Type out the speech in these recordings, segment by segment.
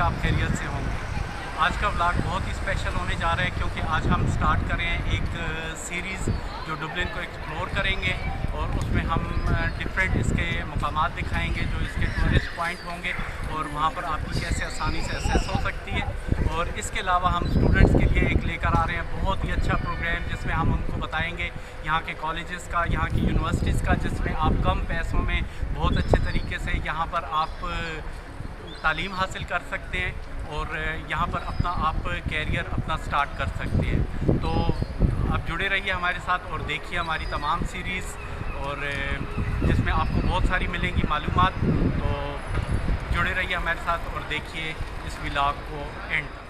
आप खैरियत से होंगे। आज का व्लॉग बहुत ही स्पेशल होने जा रहा है क्योंकि आज हम स्टार्ट कर रहे हैं एक सीरीज़ जो डुबलिन को एक्सप्लोर करेंगे और उसमें हम डिफरेंट इसके मकामात दिखाएंगे जो इसके टूरिस्ट पॉइंट होंगे और वहाँ पर आपकी कैसे आसानी से एक्सेस हो सकती है। और इसके अलावा हम स्टूडेंट्स के लिए एक लेकर आ रहे हैं बहुत ही अच्छा प्रोग्राम जिसमें हम उनको बताएंगे यहाँ के कॉलेजेस का, यहाँ की यूनिवर्सिटीज़ का, जिसमें आप कम पैसों में बहुत अच्छे तरीके से यहाँ पर आप तालीम हासिल कर सकते हैं और यहाँ पर अपना आप कैरियर अपना स्टार्ट कर सकते हैं। तो आप जुड़े रहिए हमारे साथ और देखिए हमारी तमाम सीरीज़ और जिसमें आपको बहुत सारी मिलेंगी मालूमात। तो जुड़े रहिए हमारे साथ और देखिए इस व्लॉग को एंड तक।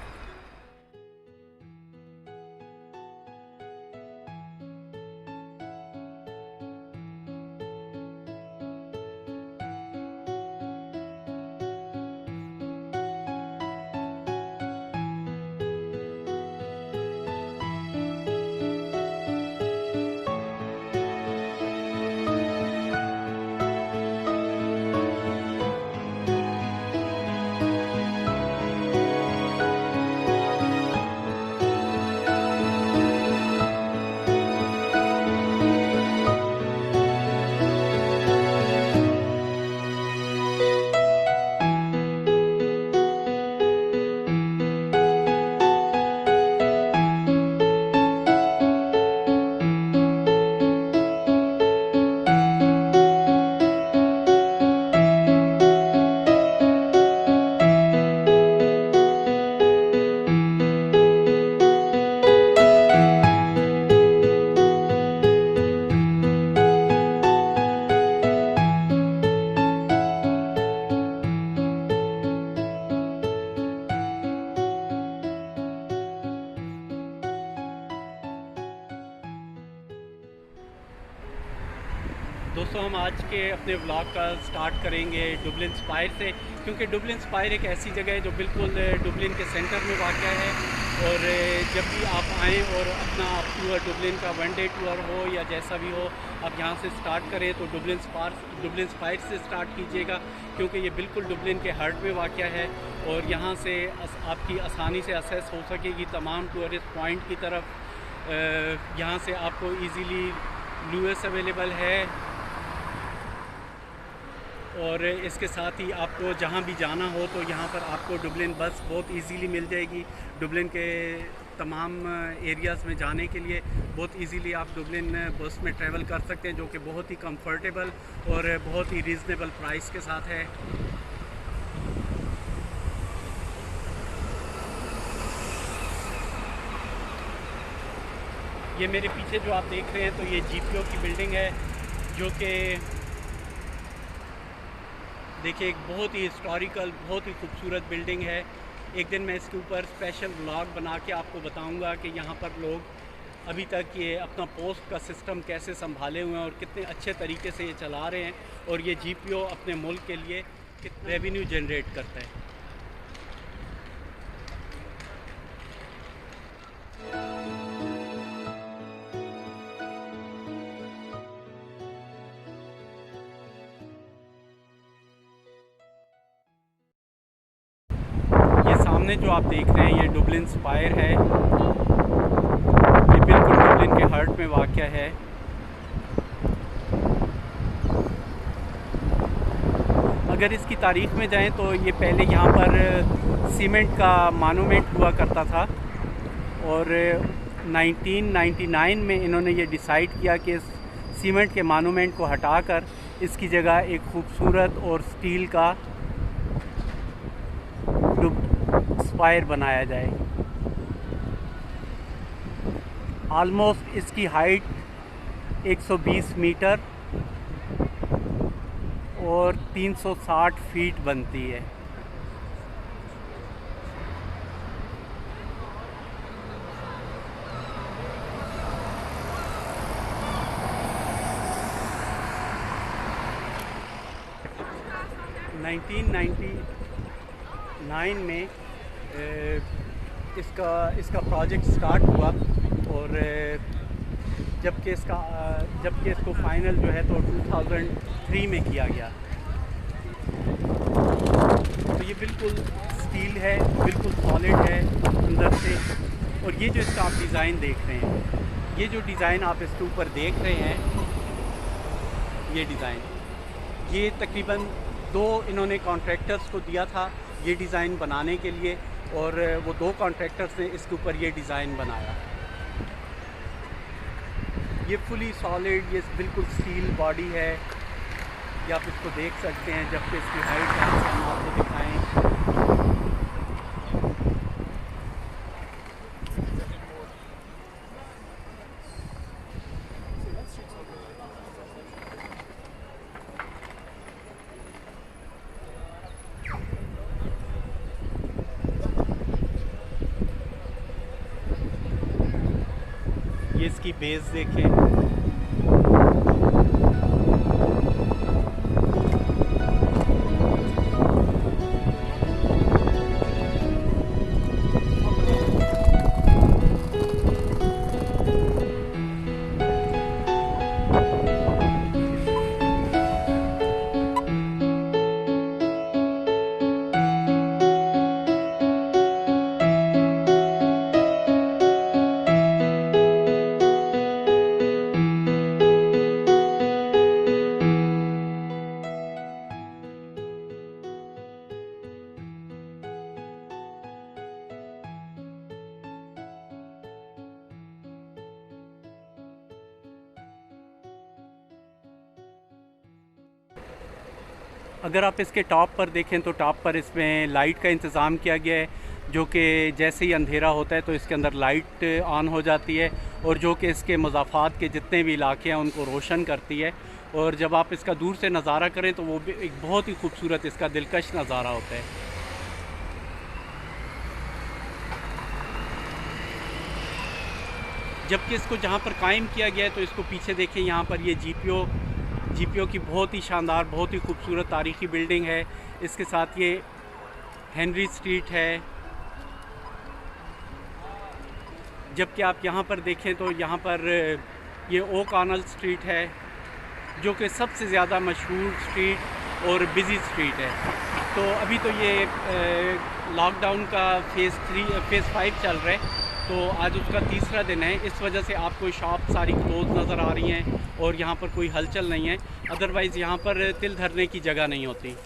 दोस्तों हम आज के अपने व्लॉग का स्टार्ट करेंगे डुबलिन स्पायर से, क्योंकि डुबलिन स्पायर एक ऐसी जगह है जो बिल्कुल डुबलिन के सेंटर में वाक़ है। और जब भी आप आएँ और अपना टूर डुबलिन का वन डे टूर हो या जैसा भी हो, आप यहाँ से स्टार्ट करें तो डुबलिन स्पायर से स्टार्ट कीजिएगा, क्योंकि ये बिल्कुल डुबलिन के हार्ट में वाक़ है और यहाँ से आपकी आसानी से एक्सेस हो सकेगी तमाम टूरिस्ट पॉइंट की तरफ। यहाँ से आपको ईज़िली लुएस अवेलेबल है और इसके साथ ही आपको जहाँ भी जाना हो तो यहाँ पर आपको डुबलिन बस बहुत इजीली मिल जाएगी। डुबलिन के तमाम एरियाज़ में जाने के लिए बहुत इजीली आप डुबलिन बस में ट्रैवल कर सकते हैं, जो कि बहुत ही कंफर्टेबल और बहुत ही रीज़नेबल प्राइस के साथ है। ये मेरे पीछे जो आप देख रहे हैं तो ये जीपीओ की बिल्डिंग है, जो कि देखिए एक बहुत ही हिस्टोरिकल, बहुत ही खूबसूरत बिल्डिंग है। एक दिन मैं इसके ऊपर स्पेशल व्लॉग बना के आपको बताऊंगा कि यहाँ पर लोग अभी तक ये अपना पोस्ट का सिस्टम कैसे संभाले हुए हैं और कितने अच्छे तरीके से ये चला रहे हैं और ये जीपीओ अपने मुल्क के लिए कितना रेवेन्यू जनरेट करता है। सामने जो आप देख रहे हैं ये डुबलिन स्पायर है, ये बिल्कुल डुबलिन के हार्ट में वाक़ है। अगर इसकी तारीख़ में जाएं तो ये पहले यहाँ पर सीमेंट का मानूमेंट हुआ करता था और 1999 में इन्होंने ये डिसाइड किया कि सीमेंट के मानूमेंट को हटाकर इसकी जगह एक खूबसूरत और स्टील का स्पायर बनाया जाए। ऑलमोस्ट इसकी हाइट 120 मीटर और 360 फीट बनती है। नाइन में इसका प्रोजेक्ट स्टार्ट हुआ और जबकि इसको फाइनल जो है तो 2003 में किया गया। तो ये बिल्कुल स्टील है, बिल्कुल सॉलिड है अंदर से। और ये जो इसका आप डिज़ाइन देख रहे हैं, ये जो डिज़ाइन आप इसके ऊपर देख रहे हैं, ये डिज़ाइन, ये तकरीबन 2 इन्होंने कॉन्ट्रैक्टर्स को दिया था ये डिज़ाइन बनाने के लिए, और वो 2 कॉन्ट्रैक्टर्स ने इसके ऊपर ये डिज़ाइन बनाया। ये फुली सॉलिड, ये बिल्कुल स्टील बॉडी है। ये आप इसको देख सकते हैं, जबकि इसकी हाइट हम आपको दिखाएं। ये इसकी बेस देखें, अगर आप इसके टॉप पर देखें तो टॉप पर इसमें लाइट का इंतज़ाम किया गया है, जो कि जैसे ही अंधेरा होता है तो इसके अंदर लाइट ऑन हो जाती है, और जो कि इसके मज़ाफ़ात के जितने भी इलाके हैं उनको रोशन करती है। और जब आप इसका दूर से नज़ारा करें तो वो भी एक बहुत ही खूबसूरत इसका दिलकश नज़ारा होता है। जबकि इसको जहाँ पर कायम किया गया है तो इसको पीछे देखें, यहाँ पर ये जीपीओ की बहुत ही शानदार, बहुत ही खूबसूरत तारीख़ी बिल्डिंग है। इसके साथ ये हेनरी स्ट्रीट है। जबकि आप यहाँ पर देखें तो यहाँ पर ये ओ'कॉनल स्ट्रीट है, जो कि सबसे ज़्यादा मशहूर स्ट्रीट और बिज़ी स्ट्रीट है। तो अभी तो ये लॉकडाउन का फेज़ 5 चल रहा है, तो आज उसका 3रा दिन है। इस वजह से आपको शॉप सारी क्लोज नज़र आ रही हैं और यहाँ पर कोई हलचल नहीं है। अदरवाइज़ यहाँ पर तिल धरने की जगह नहीं होती।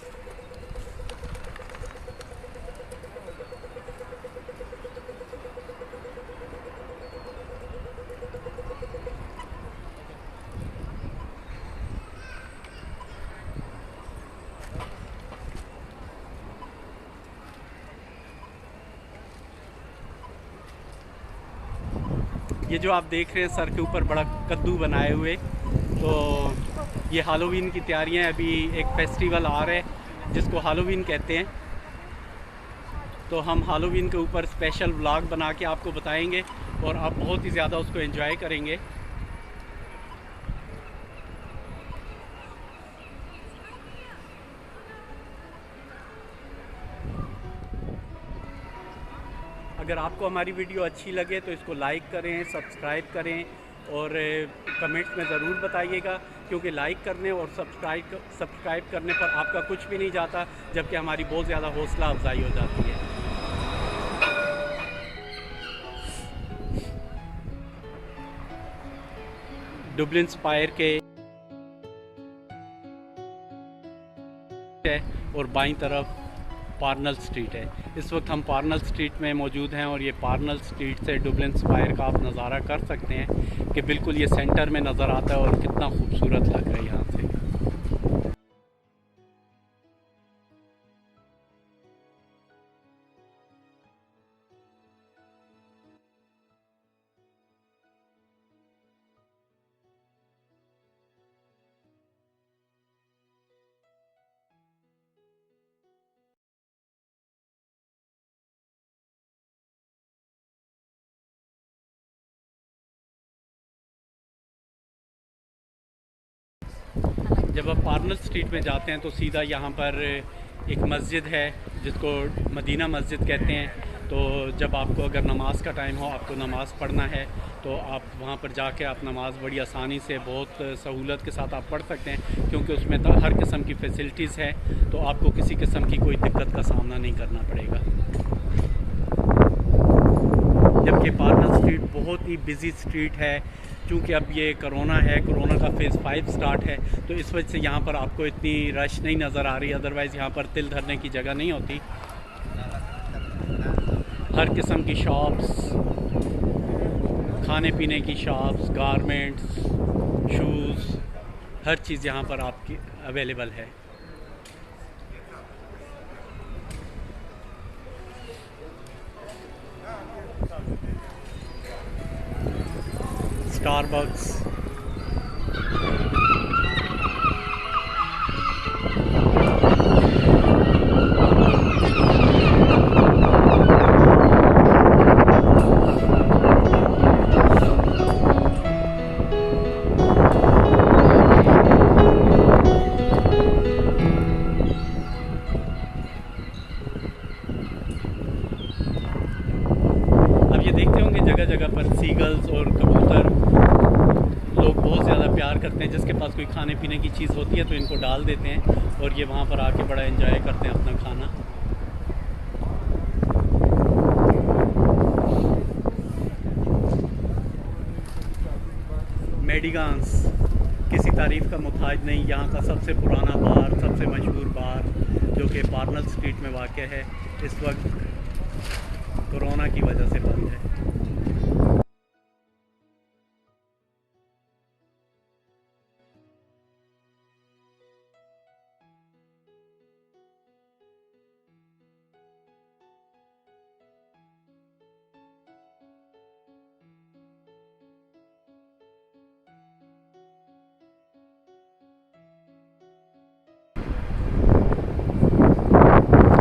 ये जो आप देख रहे हैं सर के ऊपर बड़ा कद्दू बनाए हुए, तो ये हालोवीन की तैयारियां हैं। अभी एक फेस्टिवल आ रहा है जिसको हालोवीन कहते हैं, तो हम हालोवीन के ऊपर स्पेशल व्लॉग बना के आपको बताएंगे और आप बहुत ही ज़्यादा उसको एंजॉय करेंगे। अगर आपको हमारी वीडियो अच्छी लगे तो इसको लाइक करें, सब्सक्राइब करें और कमेंट्स में ज़रूर बताइएगा, क्योंकि लाइक करने और सब्सक्राइब करने पर आपका कुछ भी नहीं जाता, जबकि हमारी बहुत ज़्यादा हौसला अफजाई हो जाती है। डुबलिन स्पायर के और बाईं तरफ पार्नल स्ट्रीट है। इस वक्त हम पार्नल स्ट्रीट में मौजूद हैं और ये पार्नल स्ट्रीट से डुबलिन स्पायर का आप नज़ारा कर सकते हैं कि बिल्कुल ये सेंटर में नज़र आता है और कितना खूबसूरत लग रहा है यहाँ से। जब आप पार्नल स्ट्रीट में जाते हैं तो सीधा यहाँ पर एक मस्जिद है जिसको मदीना मस्जिद कहते हैं। तो जब आपको अगर नमाज का टाइम हो, आपको नमाज़ पढ़ना है, तो आप वहाँ पर जाके आप नमाज़ बड़ी आसानी से, बहुत सहूलत के साथ आप पढ़ सकते हैं, क्योंकि उसमें तो हर किस्म की फ़ैसिलिटीज़ है, तो आपको किसी किस्म की कोई दिक्कत का सामना नहीं करना पड़ेगा। जबकि पार्नर स्ट्रीट बहुत ही बिज़ी स्ट्रीट है, क्योंकि अब ये कोरोना का फ़ेज़ 5 स्टार्ट है, तो इस वजह से यहाँ पर आपको इतनी रश नहीं नज़र आ रही। अदरवाइज़ यहाँ पर तिल धरने की जगह नहीं होती। हर किस्म की शॉप्स, खाने पीने की शॉप्स, गारमेंट्स, शूज़, हर चीज़ यहाँ पर आपकी अवेलेबल है। स्टारबक्स, अब ये देखते होंगे जगह जगह पर सीगल्स और कबूतर, लोग बहुत ज़्यादा प्यार करते हैं। जिसके पास कोई खाने पीने की चीज़ होती है तो इनको डाल देते हैं, और ये वहाँ पर आके बड़ा एंजॉय करते हैं अपना खाना। मेडिगांस किसी तारीफ़ का मुताज नहीं, यहाँ का सबसे पुराना बार, सबसे मशहूर बार, जो कि पार्नल स्ट्रीट में वाक़ है, इस वक्त कोरोना की वजह से बंद है।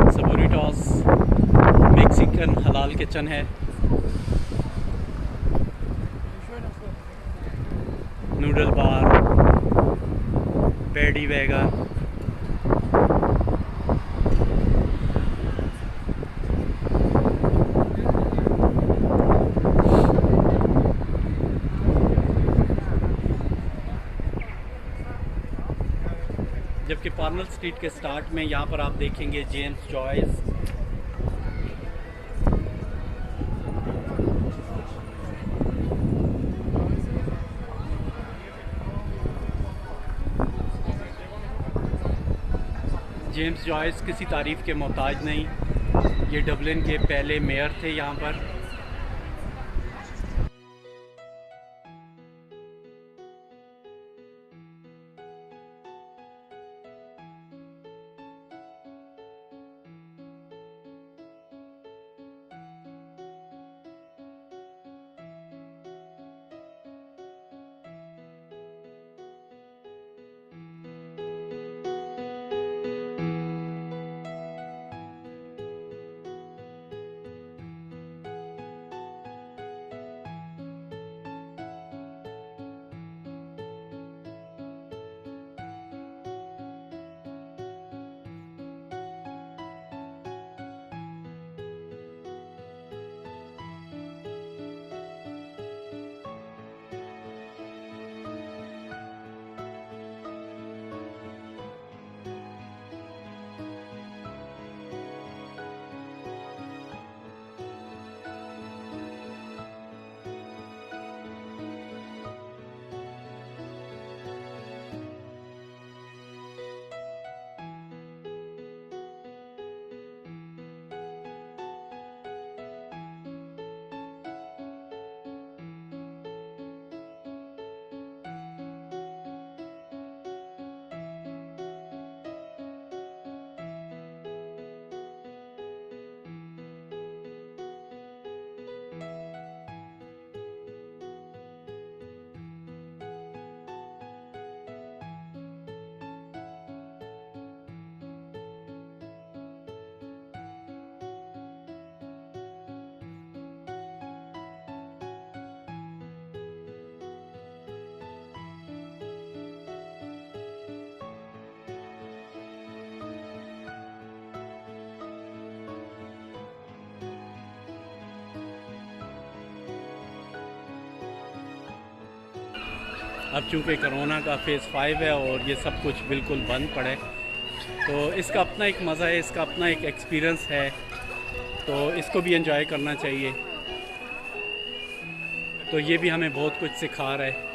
सबूरिटॉस मेक्सिकन हलाल किचन है, नूडल बार, पैडी वेगा, जबकि पार्नल स्ट्रीट के स्टार्ट में यहाँ पर आप देखेंगे जेम्स जॉयस, जेम्स जॉयस किसी तारीफ़ के मोहताज नहीं। ये डबलिन के पहले मेयर थे यहाँ पर। अब चूँकि कोरोना का फेज़ 5 है और ये सब कुछ बिल्कुल बंद पड़े, तो इसका अपना एक मज़ा है, इसका अपना एक एक्सपीरियंस है, तो इसको भी एंजॉय करना चाहिए। तो ये भी हमें बहुत कुछ सिखा रहा है।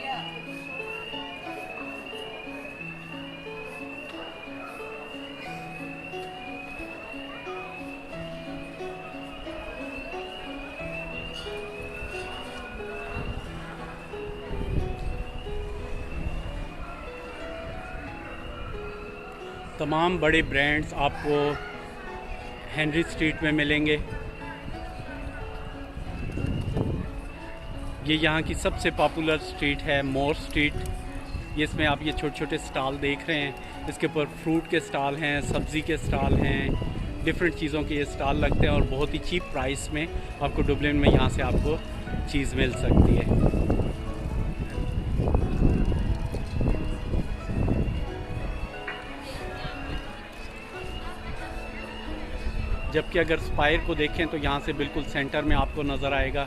तमाम बड़े ब्रांड्स आपको हेनरी स्ट्रीट में मिलेंगे। ये यहाँ की सबसे पॉपुलर स्ट्रीट है, मोर स्ट्रीट। ये इसमें आप ये छोटे छोटे स्टॉल देख रहे हैं, इसके ऊपर फ्रूट के स्टॉल हैं, सब्ज़ी के स्टॉल हैं, डिफरेंट चीज़ों के ये स्टॉल लगते हैं और बहुत ही चीप प्राइस में आपको डुबलिन में यहाँ से आपको चीज़ मिल सकती है। जबकि अगर स्पायर को देखें तो यहाँ से बिल्कुल सेंटर में आपको नज़र आएगा,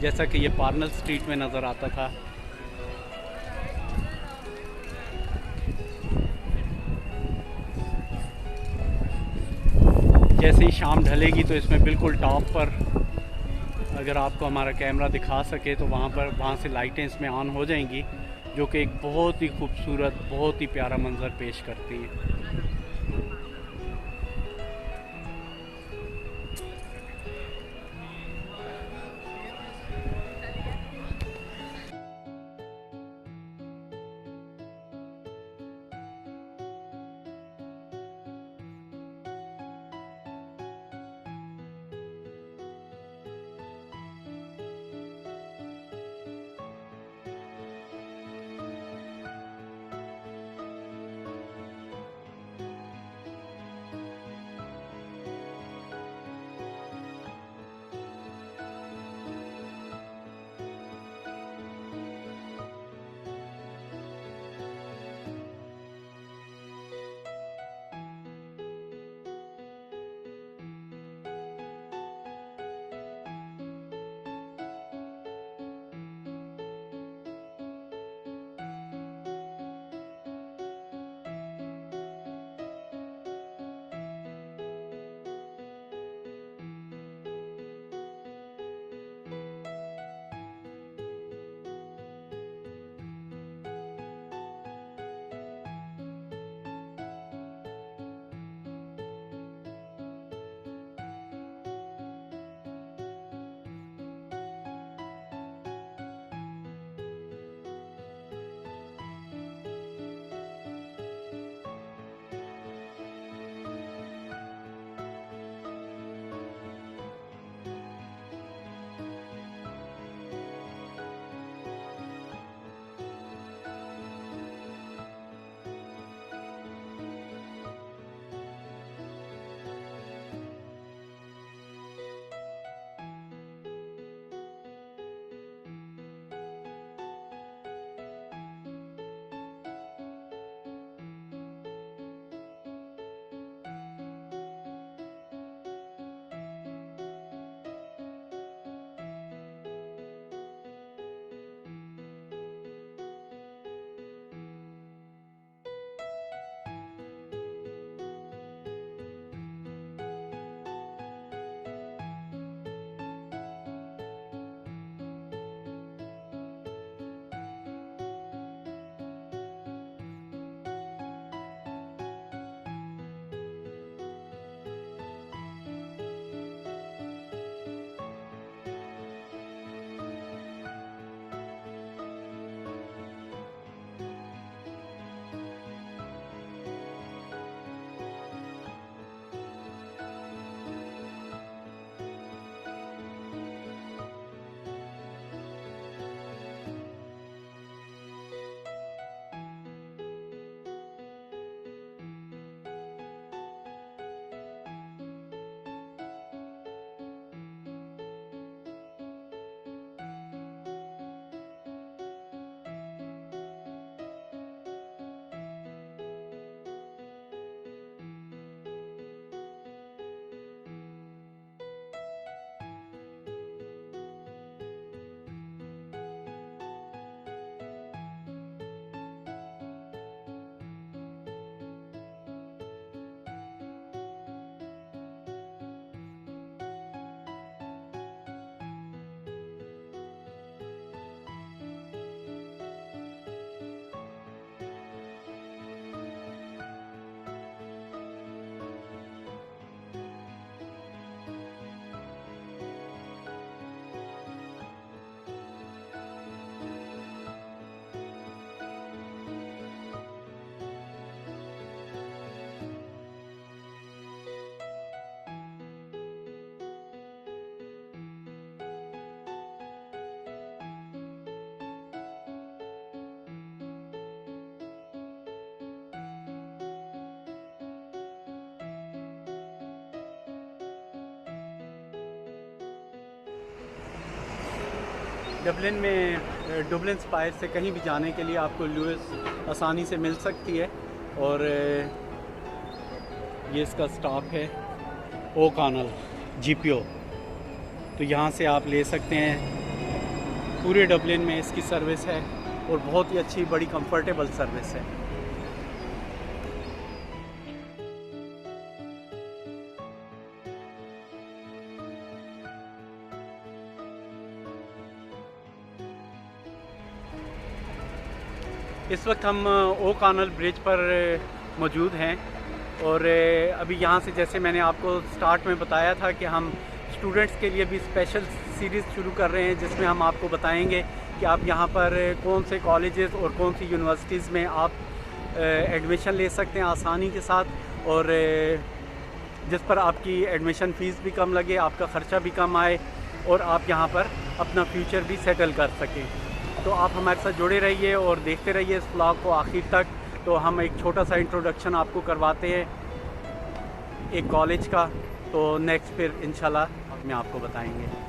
जैसा कि ये पार्नल स्ट्रीट में नज़र आता था। जैसे ही शाम ढलेगी तो इसमें बिल्कुल टॉप पर अगर आपको हमारा कैमरा दिखा सके तो वहाँ से लाइटें इसमें ऑन हो जाएंगी, जो कि एक बहुत ही खूबसूरत, बहुत ही प्यारा मंजर पेश करती हैं। डबलिन में डुबलिन स्पायर से कहीं भी जाने के लिए आपको लुइस आसानी से मिल सकती है। और ये इसका स्टॉप है ओ'कॉनल GPO, तो यहाँ से आप ले सकते हैं। पूरे डबलिन में इसकी सर्विस है और बहुत ही अच्छी बड़ी कंफर्टेबल सर्विस है। इस वक्त हम ओ'कॉनल ब्रिज पर मौजूद हैं और अभी यहाँ से, जैसे मैंने आपको स्टार्ट में बताया था कि हम स्टूडेंट्स के लिए भी स्पेशल सीरीज़ शुरू कर रहे हैं, जिसमें हम आपको बताएंगे कि आप यहाँ पर कौन से कॉलेजेस और कौन सी यूनिवर्सिटीज़ में आप एडमिशन ले सकते हैं आसानी के साथ, और जिस पर आपकी एडमिशन फ़ीस भी कम लगे, आपका ख़र्चा भी कम आए और आप यहाँ पर अपना फ्यूचर भी सेटल कर सकें। तो आप हमारे साथ जुड़े रहिए और देखते रहिए इस व्लॉग को आखिर तक। तो हम एक छोटा सा इंट्रोडक्शन आपको करवाते हैं एक कॉलेज का, तो नेक्स्ट फिर इंशाल्लाह में आपको बताएंगे।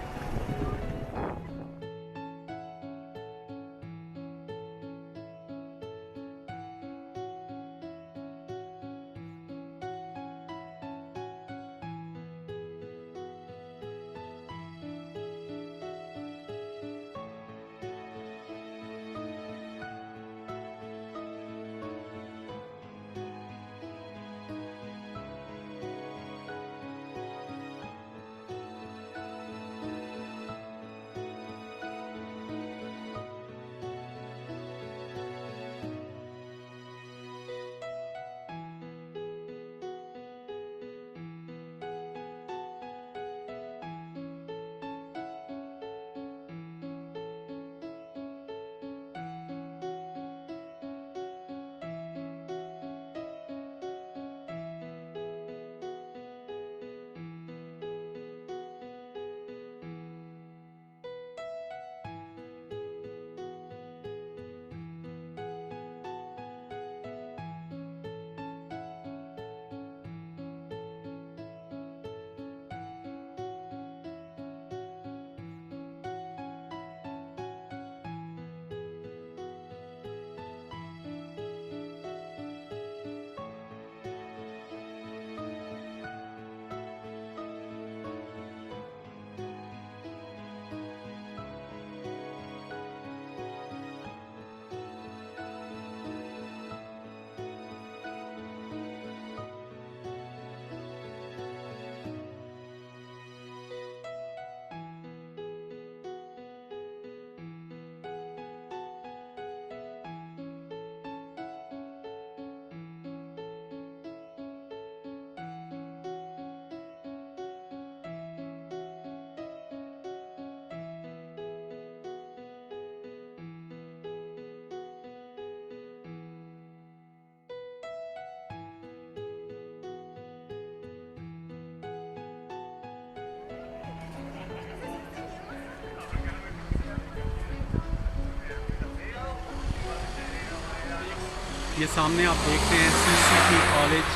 ये सामने आप देखते हैं CCT कॉलेज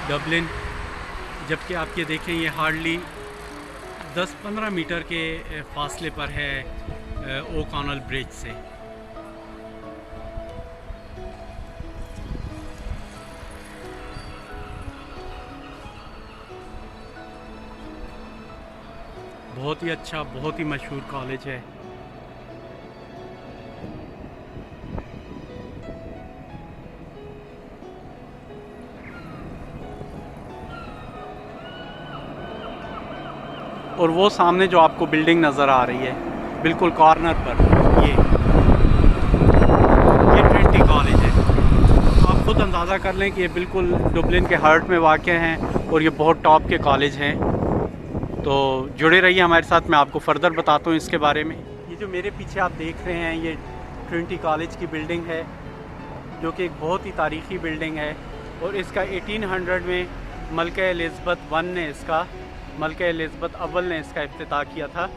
डबलिन, जबकि आप ये देखें ये हार्डली 10-15 मीटर के फासले पर है ओ'कॉनल ब्रिज से। बहुत ही अच्छा, बहुत ही मशहूर कॉलेज है। और वो सामने जो आपको बिल्डिंग नज़र आ रही है बिल्कुल कॉर्नर पर, ये ट्रिनिटी कॉलेज है। तो आप खुद अंदाज़ा कर लें कि ये बिल्कुल डबलिन के हार्ट में वाक़ हैं और ये बहुत टॉप के कॉलेज हैं। तो जुड़े रहिए हमारे साथ, मैं आपको फ़र्दर बताता हूँ इसके बारे में। ये जो मेरे पीछे आप देख रहे हैं ये ट्रिनिटी कॉलेज की बिल्डिंग है, जो कि एक बहुत ही तारीख़ी बिल्डिंग है और इसका 1800 में मलका एलिज़ाबेथ अव्वल ने इसका इफ्तिताह किया था।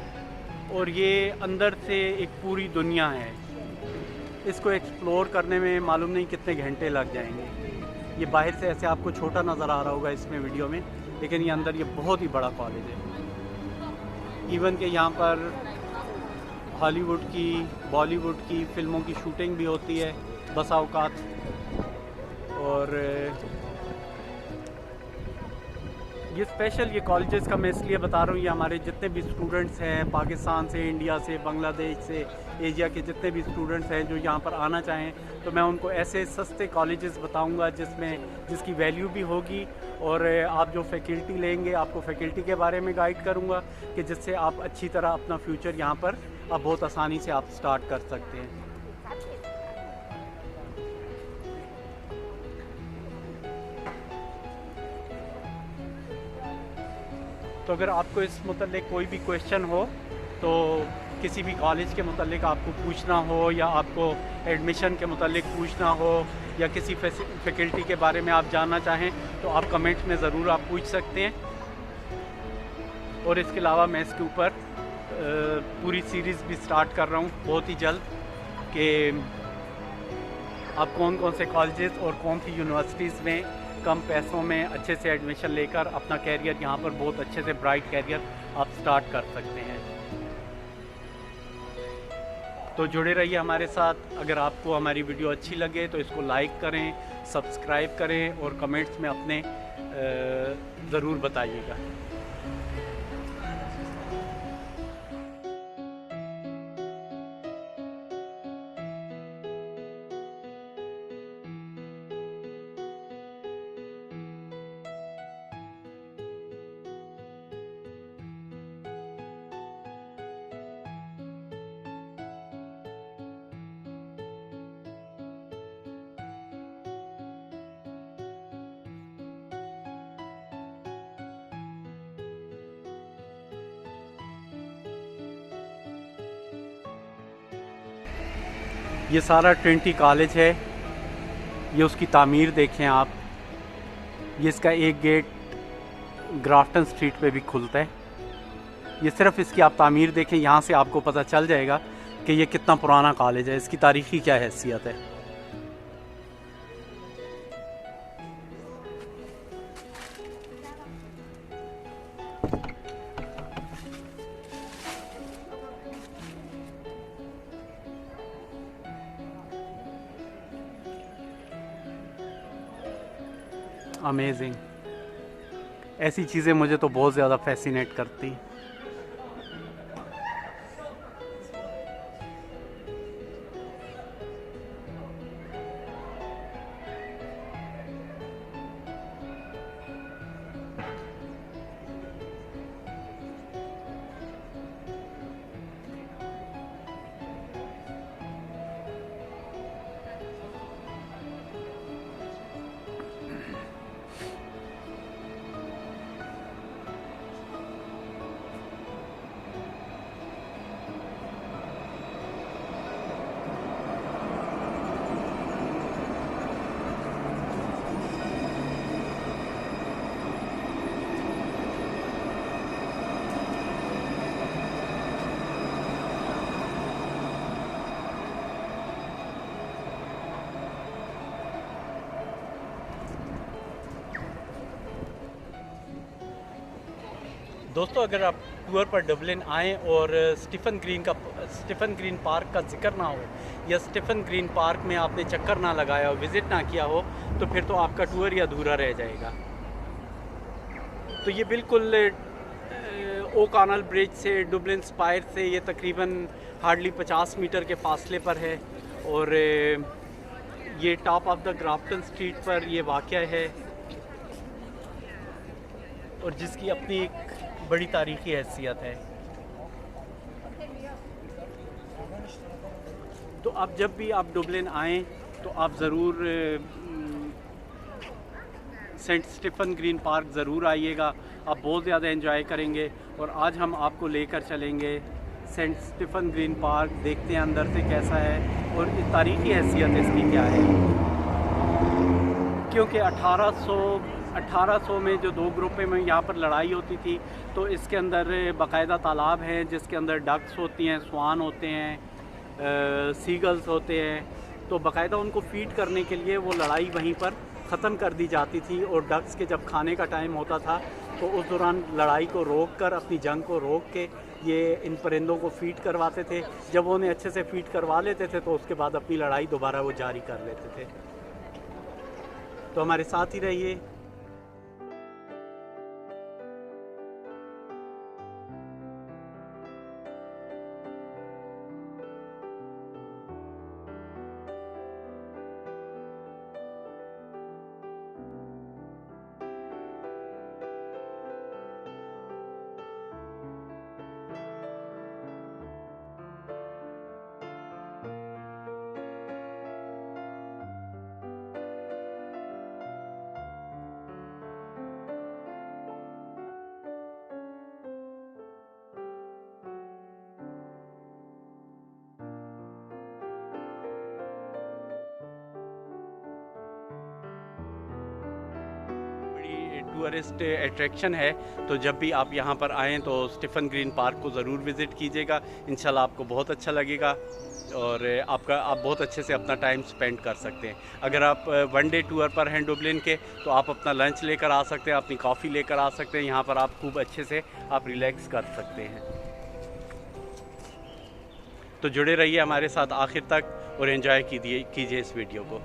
और ये अंदर से एक पूरी दुनिया है, इसको एक्सप्लोर करने में मालूम नहीं कितने घंटे लग जाएंगे। ये बाहर से ऐसे आपको छोटा नज़र आ रहा होगा इसमें वीडियो में, लेकिन ये अंदर ये बहुत ही बड़ा कॉलेज है। इवन के यहाँ पर हॉलीवुड की, बॉलीवुड की फ़िल्मों की शूटिंग भी होती है बसा औकात। और ये स्पेशल ये कॉलेजेस का मैं इसलिए बता रहा हूँ, ये हमारे जितने भी स्टूडेंट्स हैं पाकिस्तान से, इंडिया से, बांग्लादेश से, एशिया के जितने भी स्टूडेंट्स हैं जो यहाँ पर आना चाहें, तो मैं उनको ऐसे सस्ते कॉलेजेस बताऊँगा जिसकी वैल्यू भी होगी। और आप जो फैकल्टी लेंगे, आपको फैकल्टी के बारे में गाइड करूँगा कि जिससे आप अच्छी तरह अपना फ्यूचर यहाँ पर आप बहुत आसानी से आप स्टार्ट कर सकते हैं। तो अगर आपको इस मुतल्लिक़ कोई भी क्वेश्चन हो, तो किसी भी कॉलेज के मुतल्लिक़ आपको पूछना हो, या आपको एडमिशन के मुतल्लिक़ पूछना हो, या किसी फैकल्टी के बारे में आप जानना चाहें, तो आप कमेंट्स में ज़रूर आप पूछ सकते हैं। और इसके अलावा मैं इसके ऊपर पूरी सीरीज़ भी स्टार्ट कर रहा हूँ बहुत ही जल्द, कि आप कौन कौन से कॉलेजेस और कौन सी यूनिवर्सिटीज़ में कम पैसों में अच्छे से एडमिशन लेकर अपना कैरियर यहाँ पर बहुत अच्छे से ब्राइट कैरियर आप स्टार्ट कर सकते हैं। तो जुड़े रहिए हमारे साथ। अगर आपको हमारी वीडियो अच्छी लगे तो इसको लाइक करें, सब्सक्राइब करें और कमेंट्स में अपने ज़रूर बताइएगा। ये सारा ट्रिनिटी कॉलेज है, ये उसकी तामीर देखें आप। ये इसका एक गेट ग्राफ्टन स्ट्रीट पे भी खुलता है। ये सिर्फ इसकी आप तामीर देखें, यहाँ से आपको पता चल जाएगा कि ये कितना पुराना कॉलेज है, इसकी तारीख़ी क्या हैसियत है। अमेजिंग, ऐसी चीज़ें मुझे तो बहुत ज़्यादा फैसिनेट करती। दोस्तों, अगर आप टूर पर डबलिन आएँ और स्टीफन ग्रीन पार्क का जिक्र ना हो, या स्टीफन ग्रीन पार्क में आपने चक्कर ना लगाया हो, विज़िट ना किया हो, तो फिर तो आपका टूर ही अधूरा रह जाएगा। तो ये बिल्कुल ओकानल ब्रिज से, डुबलिन स्पायर से ये तकरीबन हार्डली 50 मीटर के फासले पर है। और ये top of the Grafton street पर ये वाक़या है, और जिसकी अपनी एक बड़ी तारीख़ी हैसियत है। तो आप जब भी आप डुबलिन आएँ तो आप ज़रूर सेंट स्टीफन ग्रीन पार्क ज़रूर आइएगा, आप बहुत ज़्यादा एंजॉय करेंगे। और आज हम आपको लेकर चलेंगे सेंट स्टीफन ग्रीन पार्क, देखते हैं अंदर से कैसा है और तारीख़ी हैसियत इसकी क्या है। क्योंकि 1800 में जो 2 ग्रुपों में यहाँ पर लड़ाई होती थी, तो इसके अंदर बाकायदा तालाब है जिसके अंदर डक्स होती हैं, स्वान होते हैं, सीगल्स होते हैं। तो बाकायदा उनको फीड करने के लिए वो लड़ाई वहीं पर ख़त्म कर दी जाती थी। और डक्स के जब खाने का टाइम होता था तो उस दौरान लड़ाई को रोक कर, अपनी जंग को रोक के ये इन परिंदों को फीड करवाते थे। जब उन्हें अच्छे से फीड करवा लेते थे तो उसके बाद अपनी लड़ाई दोबारा वो जारी कर लेते थे। तो हमारे साथ ही रहिए। टूरिस्ट अट्रैक्शन है, तो जब भी आप यहाँ पर आएँ तो स्टीफन ग्रीन पार्क को ज़रूर विज़िट कीजिएगा। इंशाल्लाह आपको बहुत अच्छा लगेगा और आप बहुत अच्छे से अपना टाइम स्पेंड कर सकते हैं। अगर आप वन डे टूर पर हैं डुबलिन के, तो आप अपना लंच लेकर आ सकते हैं, अपनी कॉफ़ी लेकर आ सकते हैं। यहाँ पर आप खूब अच्छे से आप रिलैक्स कर सकते हैं। तो जुड़े रहिए हमारे साथ आखिर तक और एंजॉय कीजिए इस वीडियो को।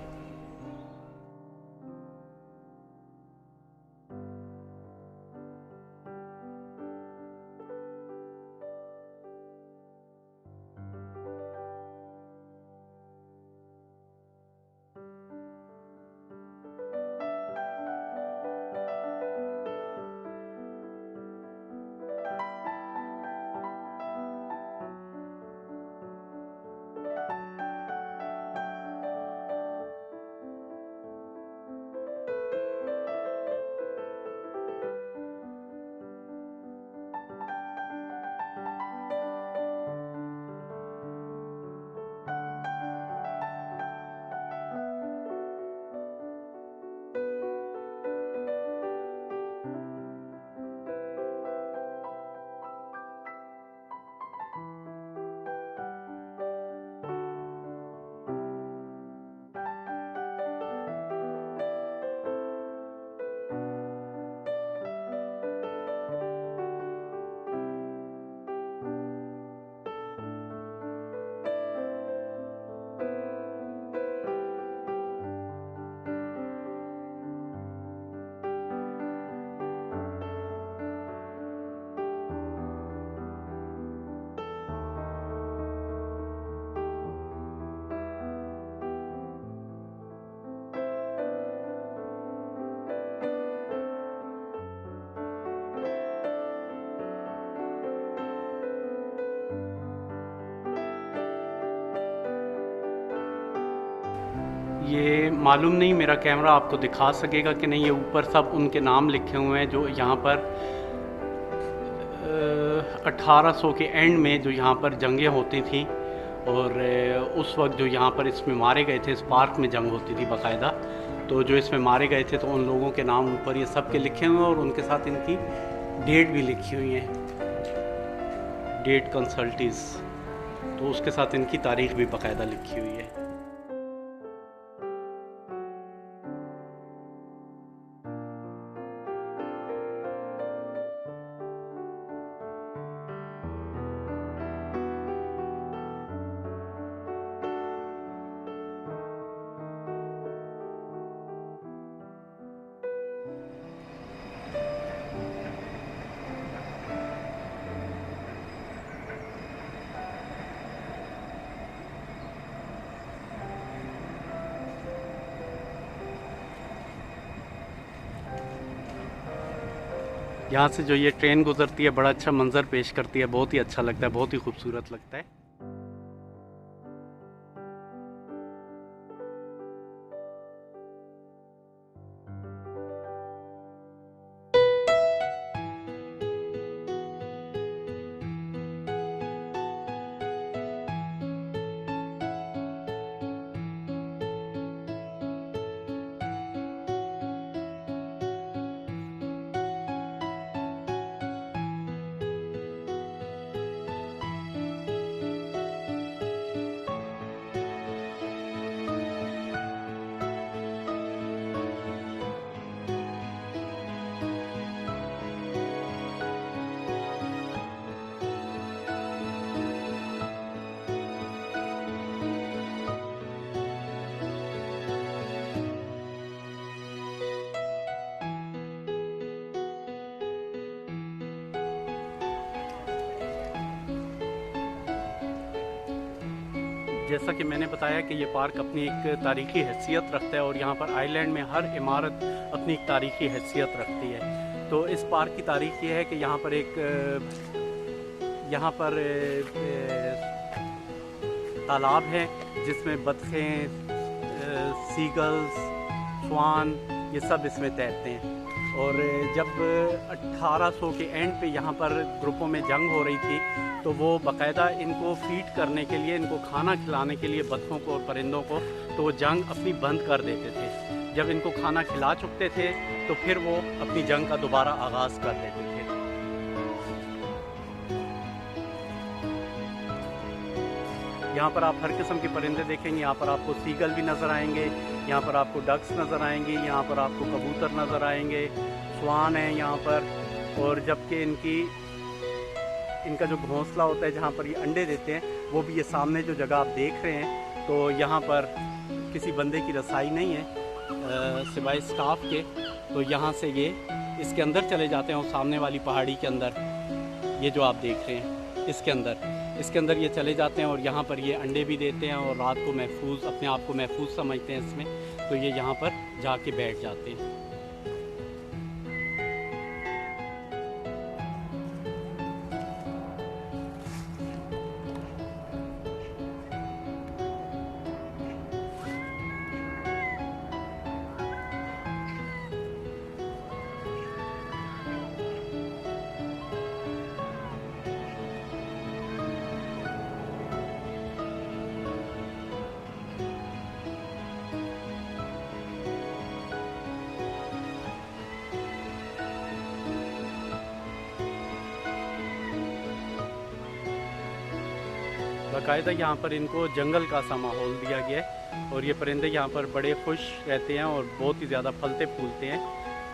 ये मालूम नहीं मेरा कैमरा आपको दिखा सकेगा कि नहीं। ये ऊपर सब उनके नाम लिखे हुए हैं जो यहाँ पर 1800 के एंड में जो यहाँ पर जंगें होती थी और उस वक्त जो यहाँ पर इसमें मारे गए थे, इस पार्क में जंग होती थी बाकायदा। तो जो इसमें मारे गए थे तो उन लोगों के नाम ऊपर ये सब के लिखे हुए हैं और उनके साथ इनकी डेट भी लिखी हुई है, डेट कंसल्टीज। तो उसके साथ इनकी तारीख भी बाकायदा लिखी हुई है। यहाँ से जो ये ट्रेन गुजरती है बड़ा अच्छा मंजर पेश करती है, बहुत ही अच्छा लगता है, बहुत ही खूबसूरत लगता है। जैसा कि मैंने बताया कि ये पार्क अपनी एक तारीख़ी हैसियत रखता है और यहाँ पर आइलैंड में हर इमारत अपनी एक तारीख़ी हैसियत रखती है। तो इस पार्क की तारीख़ ये है कि यहाँ पर तालाब है जिसमें बतखें, सीगल्स, स्वान ये सब इसमें तैरते हैं। और जब 1800 के एंड पे यहाँ पर ग्रुपों में जंग हो रही थी तो वो बाकायदा इनको फीड करने के लिए, इनको खाना खिलाने के लिए बतखों को और परिंदों को, तो वो जंग अपनी बंद कर देते थे। जब इनको खाना खिला चुकते थे तो फिर वो अपनी जंग का दोबारा आगाज़ कर देते थे। यहाँ पर आप हर किस्म के परिंदे देखेंगे। यहाँ पर आपको सीगल भी नज़र आएंगे, यहाँ पर आपको डक्स नज़र आएंगी, यहाँ पर आपको कबूतर नज़र आएंगे, स्वान है यहाँ पर। और जबकि इनका जो घोंसला होता है जहाँ पर ये अंडे देते हैं वो भी ये सामने जो जगह आप देख रहे हैं, तो यहाँ पर किसी बंदे की रसाई नहीं है सिवाय स्टाफ के। तो यहाँ से ये इसके अंदर चले जाते हैं और सामने वाली पहाड़ी के अंदर, ये जो आप देख रहे हैं इसके अंदर ये चले जाते हैं और यहाँ पर ये अंडे भी देते हैं और रात को अपने आप को महफूज समझते हैं इसमें, तो ये यहाँ पर जाके बैठ जाते हैं। बाकायदा यहाँ पर इनको जंगल का सा माहौल दिया गया है और ये परिंदे यहाँ पर बड़े खुश रहते हैं और बहुत ही ज़्यादा फलते फूलते हैं।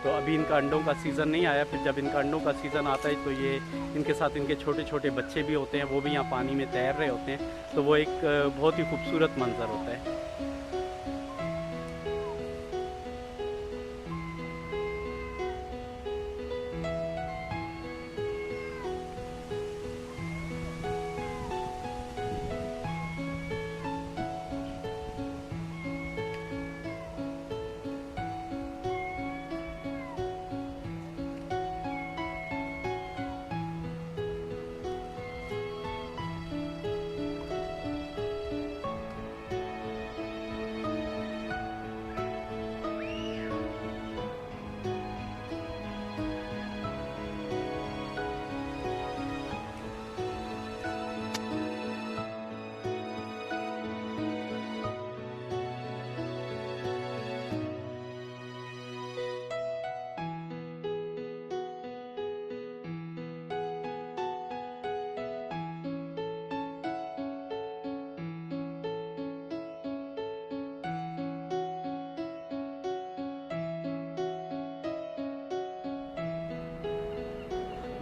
तो अभी इनका अंडों का सीज़न नहीं आया, फिर जब इनका अंडों का सीज़न आता है तो ये इनके साथ इनके छोटे छोटे बच्चे भी होते हैं, वो भी यहाँ पानी में तैर रहे होते हैं। तो वो एक बहुत ही खूबसूरत मंजर होता है।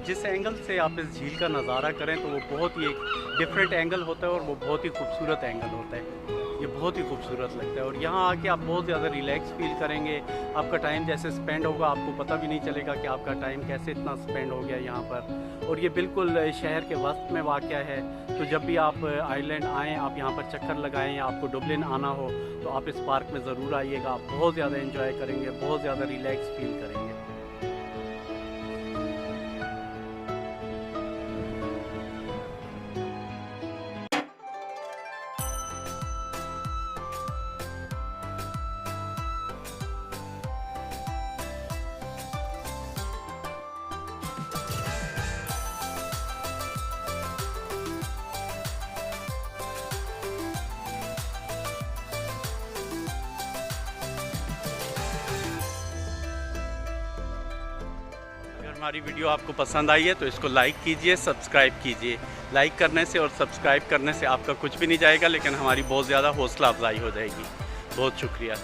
जिस एंगल से आप इस झील का नज़ारा करें तो वो बहुत ही एक डिफरेंट एंगल होता है और वो बहुत ही खूबसूरत एंगल होता है। ये बहुत ही खूबसूरत लगता है और यहाँ आके आप बहुत ज़्यादा रिलैक्स फील करेंगे। आपका टाइम जैसे स्पेंड होगा आपको पता भी नहीं चलेगा कि आपका टाइम कैसे इतना स्पेंड हो गया यहाँ पर। और ये बिल्कुल शहर के वस्त में वाक़या है। तो जब भी आप आइलैंड आएँ, आप यहाँ पर चक्कर लगाएँ या आपको डुबलिन आना हो तो आप इस पार्क में ज़रूर आइएगा। आप बहुत ज़्यादा एंजॉय करेंगे, बहुत ज़्यादा रिलैक्स फील करेंगे। हमारी वीडियो आपको पसंद आई है तो इसको लाइक कीजिए, सब्सक्राइब कीजिए। लाइक करने से और सब्सक्राइब करने से आपका कुछ भी नहीं जाएगा, लेकिन हमारी बहुत ज़्यादा हौसला अफजाई हो जाएगी। बहुत शुक्रिया।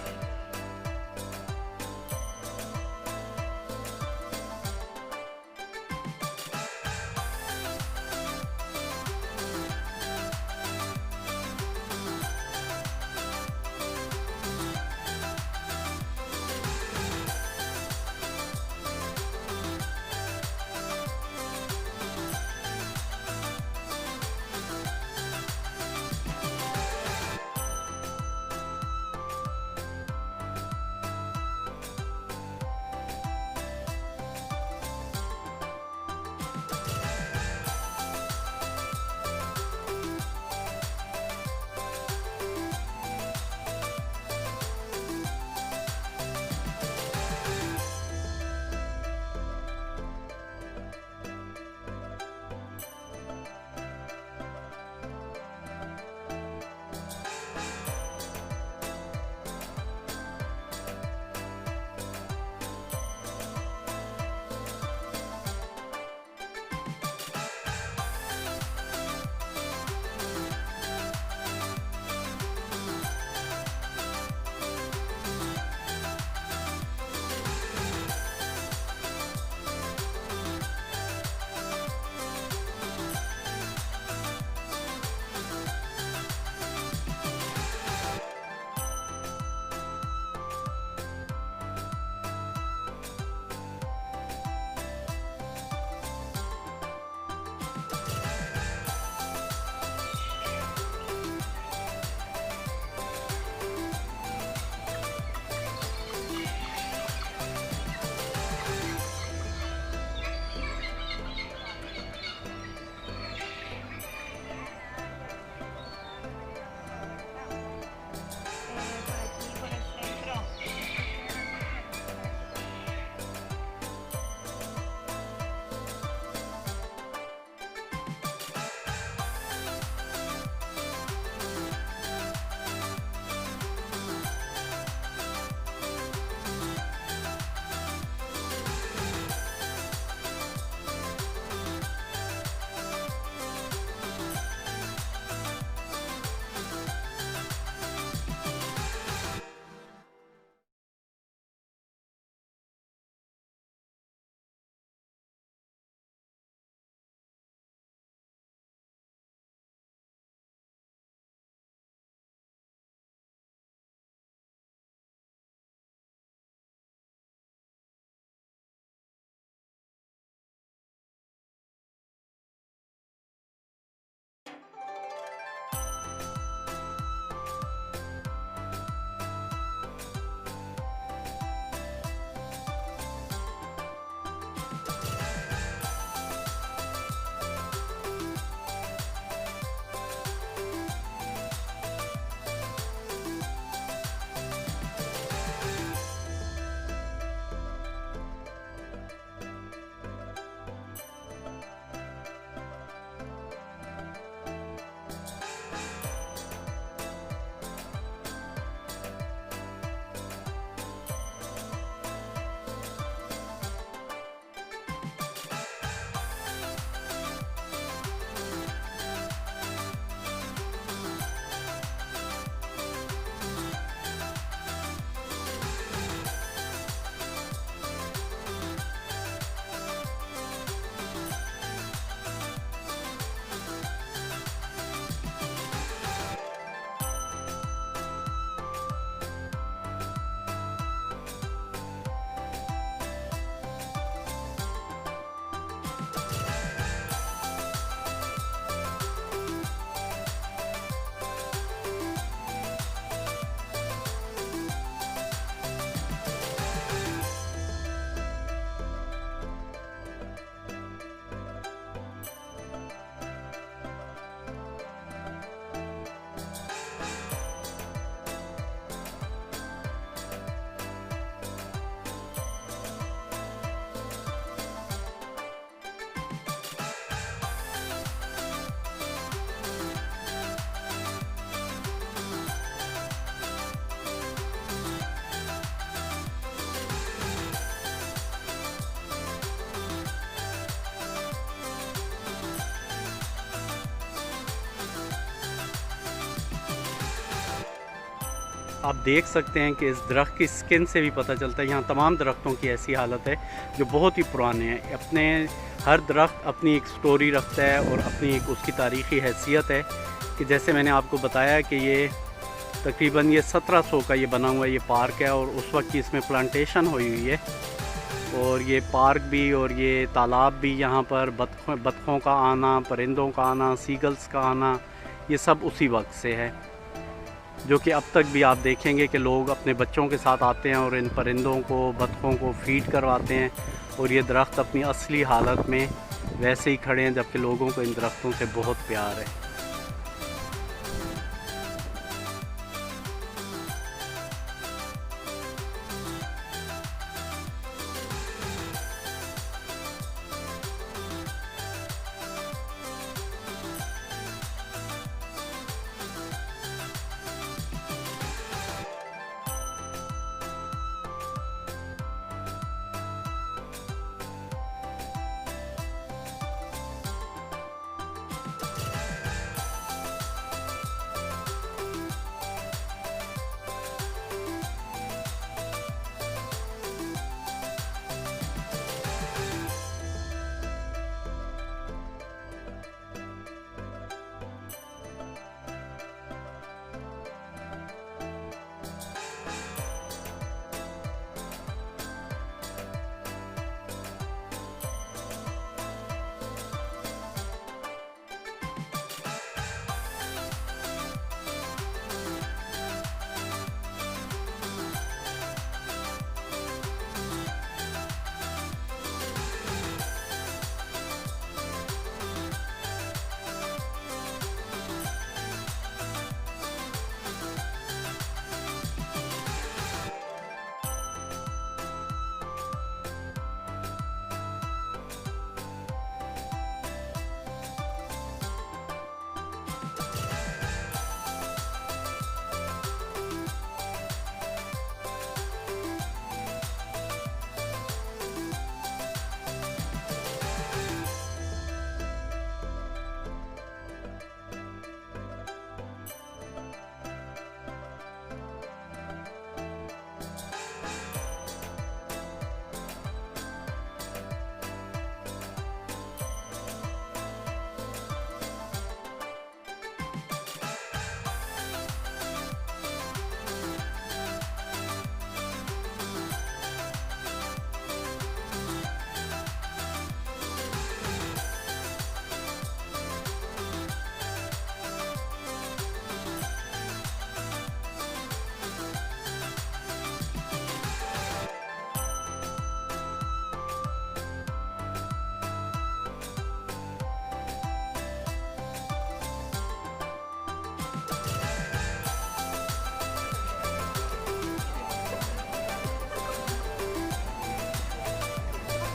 आप देख सकते हैं कि इस दरख्त की स्किन से भी पता चलता है। यहाँ तमाम दरख्तों की ऐसी हालत है जो बहुत ही पुराने हैं। अपने हर दरख्त अपनी एक स्टोरी रखता है और अपनी एक उसकी तारीख़ी हैसियत है कि जैसे मैंने आपको बताया कि ये तकरीबन ये 1700 का ये बना हुआ ये पार्क है और उस वक्त की इसमें प्लांटेशन हुई हुई है। और ये पार्क भी और ये तालाब भी, यहाँ पर बतखों का आना, परिंदों का आना, सीगल्स का आना, ये सब उसी वक्त से है, जो कि अब तक भी आप देखेंगे कि लोग अपने बच्चों के साथ आते हैं और इन परिंदों को, बतखों को फीड करवाते हैं। और ये दरख्त अपनी असली हालत में वैसे ही खड़े हैं, जबकि लोगों को इन दरख्तों से बहुत प्यार है।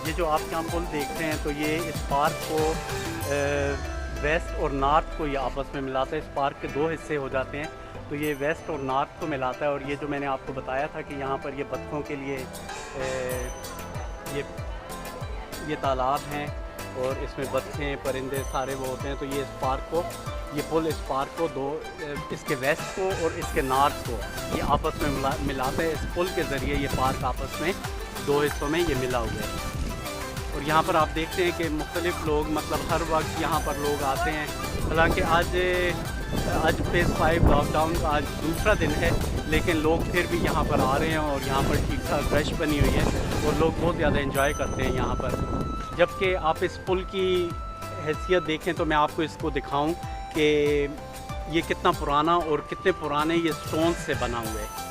ये जो आप यहाँ पुल देख रहे हैं, तो ये इस पार्क को वेस्ट और नॉर्थ को ये आपस में मिलाता है। इस पार्क के दो हिस्से हो जाते हैं, तो ये वेस्ट और नॉर्थ को मिलाता है। और ये जो मैंने आपको बताया था कि यहाँ पर ये बतखों के लिए ये तालाब हैं और इसमें बतखें, परिंदे सारे वो होते हैं। तो ये इस पार्क को, ये पुल इस पार्क को दो, इसके वेस्ट को और इसके नॉर्थ को ये आपस में मिलाता है। इस पुल के ज़रिए ये पार्क आपस में दो हिस्सों में ये मिला हुआ है। और यहाँ पर आप देखते हैं कि मुख्तलिफ़ लोग, मतलब हर वक्त यहाँ पर लोग आते हैं। हालांकि आज फेज़ 5 लॉकडाउन का आज दूसरा दिन है, लेकिन लोग फिर भी यहाँ पर आ रहे हैं और यहाँ पर ठीक ठाक रश बनी हुई है और लोग बहुत ज़्यादा एंजॉय करते हैं यहाँ पर। जबकि आप इस पुल की हैसियत देखें तो मैं आपको इसको दिखाऊं कि ये कितना पुराना और कितने पुराने ये स्टोन से बना हुआ है।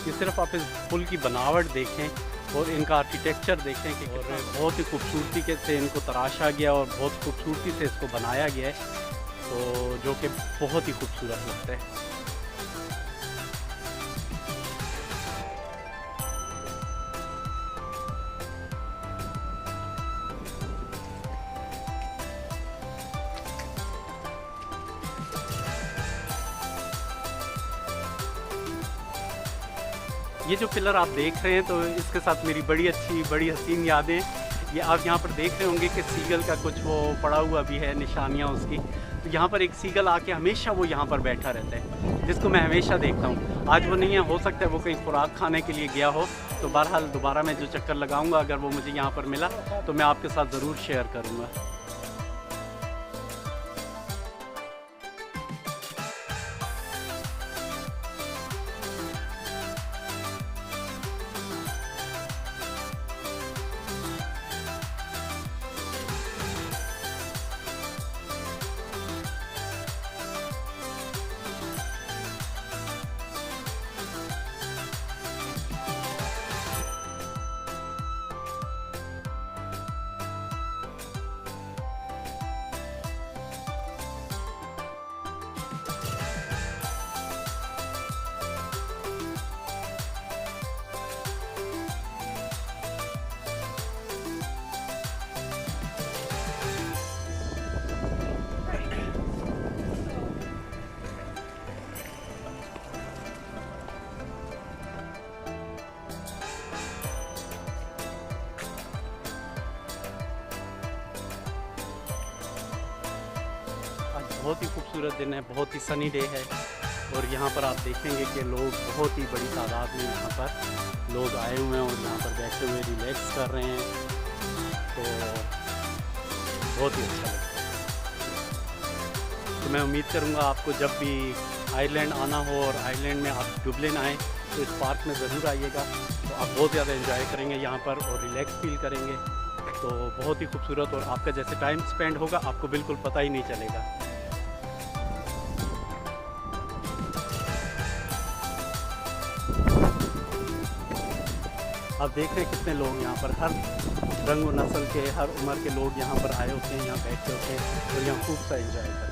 कि सिर्फ आप इस पुल की बनावट देखें और इनका आर्किटेक्चर देखें कि और बहुत ही खूबसूरती के से इनको तराशा गया और बहुत खूबसूरती से इसको बनाया गया है। तो जो कि बहुत ही खूबसूरत लगता है। ये जो पिलर आप देख रहे हैं, तो इसके साथ मेरी बड़ी अच्छी बड़ी हसीन यादें। ये आप यहाँ पर देख रहे होंगे कि सीगल का कुछ वो पड़ा हुआ भी है, निशानियाँ उसकी। तो यहाँ पर एक सीगल आके हमेशा वो यहाँ पर बैठा रहता है, जिसको मैं हमेशा देखता हूँ। आज वो नहीं है, हो सकता है वो कहीं खुराक खाने के लिए गया हो। तो बहरहाल दोबारा मैं जो चक्कर लगाऊंगा, अगर वो मुझे यहाँ पर मिला तो मैं आपके साथ ज़रूर शेयर करूँगा। बहुत ही खूबसूरत दिन है, बहुत ही सनी डे है। और यहाँ पर आप देखेंगे कि लोग बहुत ही बड़ी तादाद में यहाँ पर लोग आए हुए हैं और यहाँ पर बैठे हुए रिलैक्स कर रहे हैं। तो बहुत ही अच्छा लगता है। तो मैं उम्मीद करूँगा आपको जब भी आयरलैंड आना हो और आयरलैंड में आप डुबलिन आएँ तो इस पार्क में ज़रूर आइएगा। तो आप बहुत ज़्यादा एंजॉय करेंगे यहाँ पर और रिलैक्स फील करेंगे। तो बहुत ही खूबसूरत, और आपका जैसे टाइम स्पेंड होगा आपको बिल्कुल पता ही नहीं चलेगा। आप देख रहे हैं कितने लोग यहाँ पर, हर रंग व नस्ल के, हर उम्र के लोग यहाँ पर आए होते हैं, यहाँ बैठे होते हैं और यहाँ खूब सा एंजॉय करते हैं।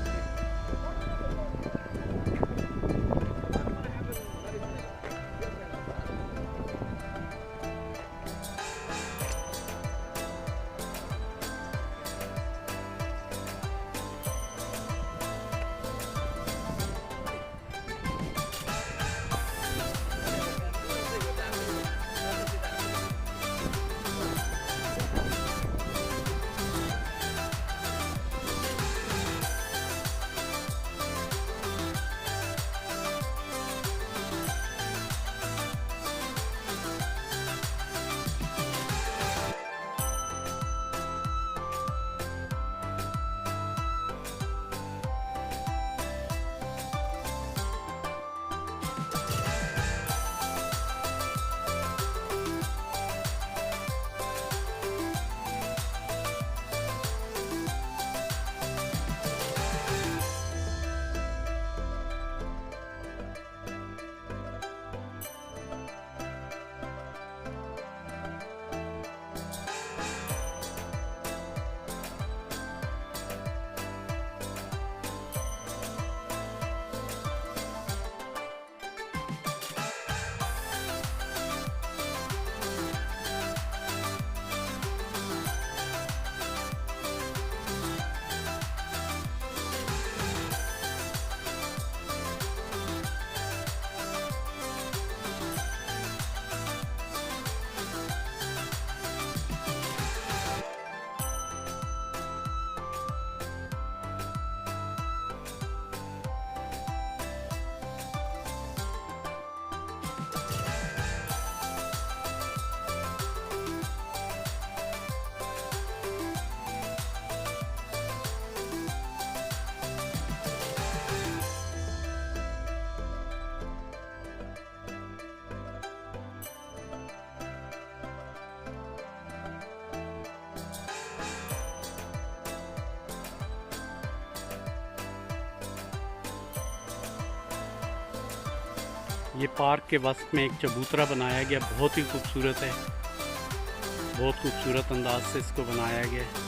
ये पार्क के वस्त में एक चबूतरा बनाया गया, बहुत ही खूबसूरत है, बहुत खूबसूरत अंदाज से इसको बनाया गया है।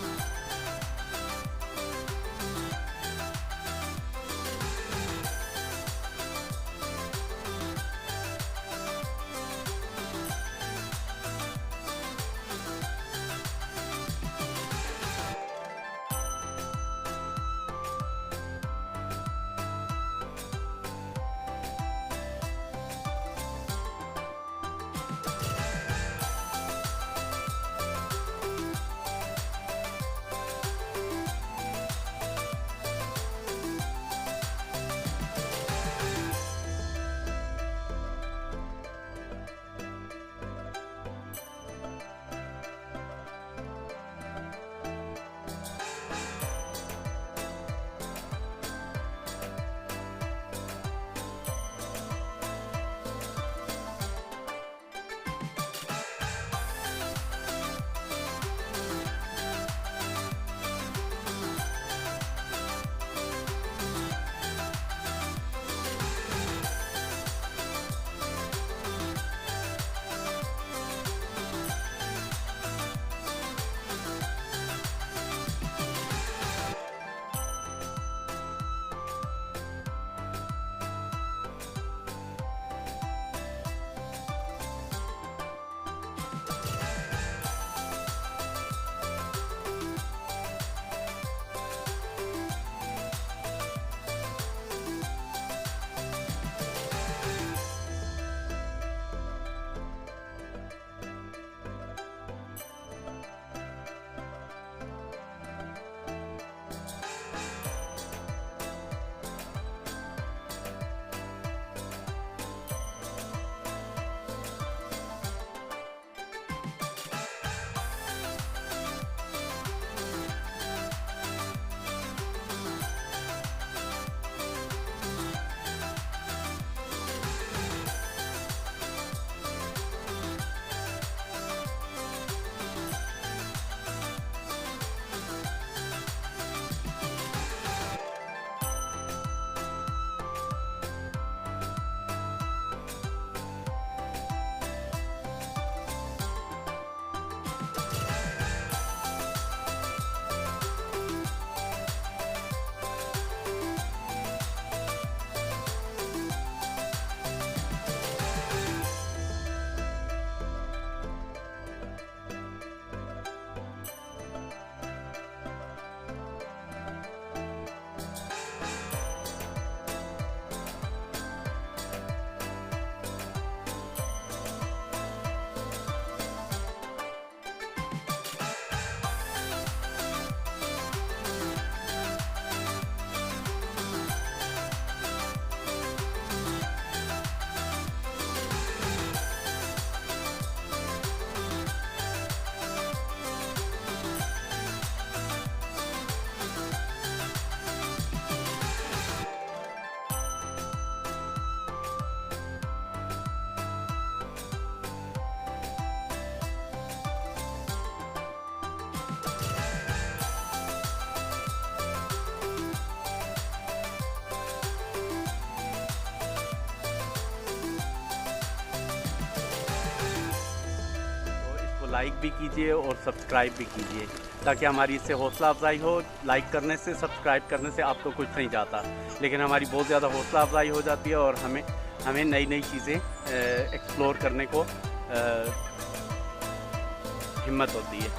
लाइक भी कीजिए और सब्सक्राइब भी कीजिए, ताकि हमारी इससे हौसला अफजाई हो। लाइक करने से, सब्सक्राइब करने से आपको कुछ नहीं जाता, लेकिन हमारी बहुत ज़्यादा हौसला अफजाई हो जाती है और हमें नई नई चीज़ें एक्सप्लोर करने को हिम्मत होती है।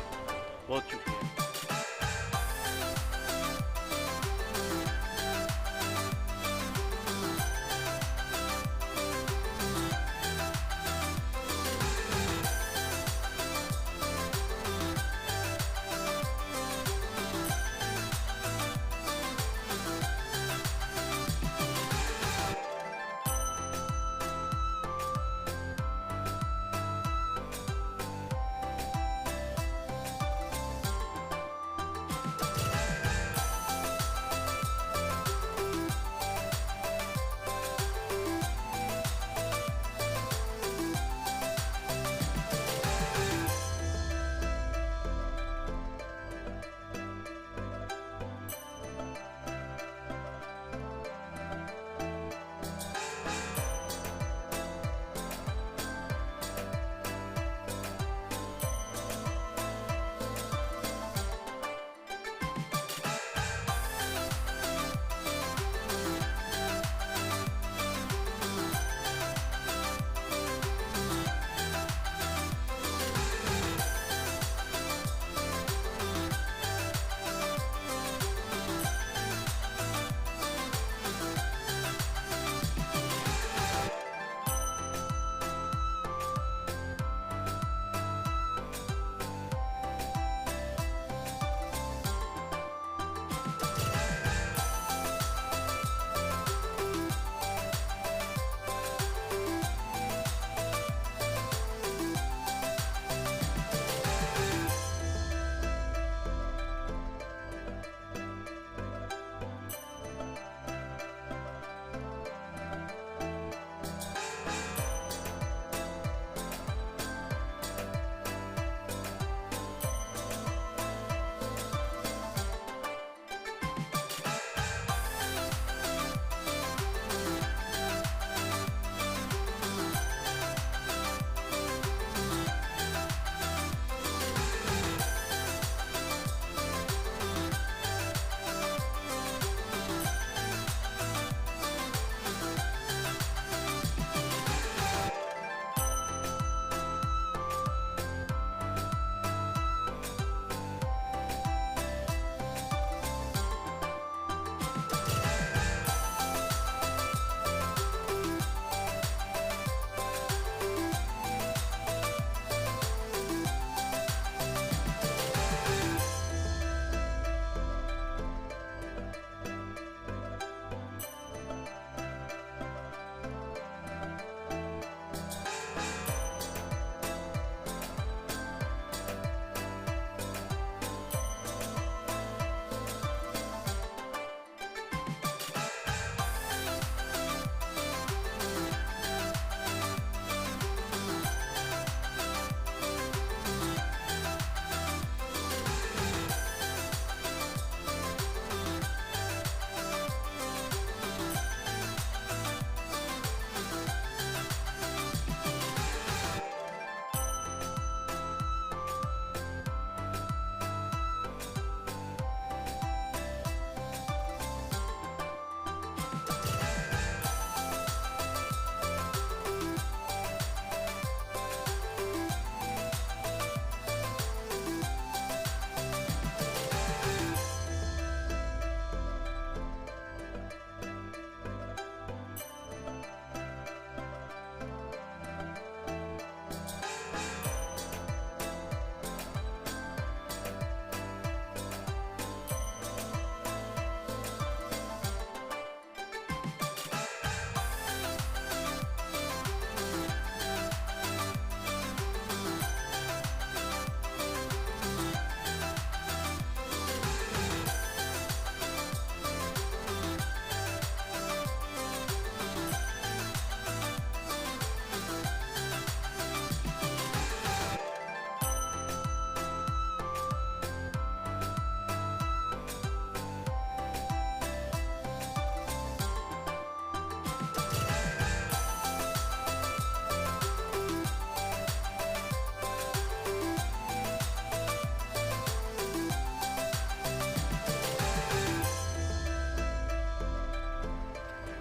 बहुत शुक्रिया।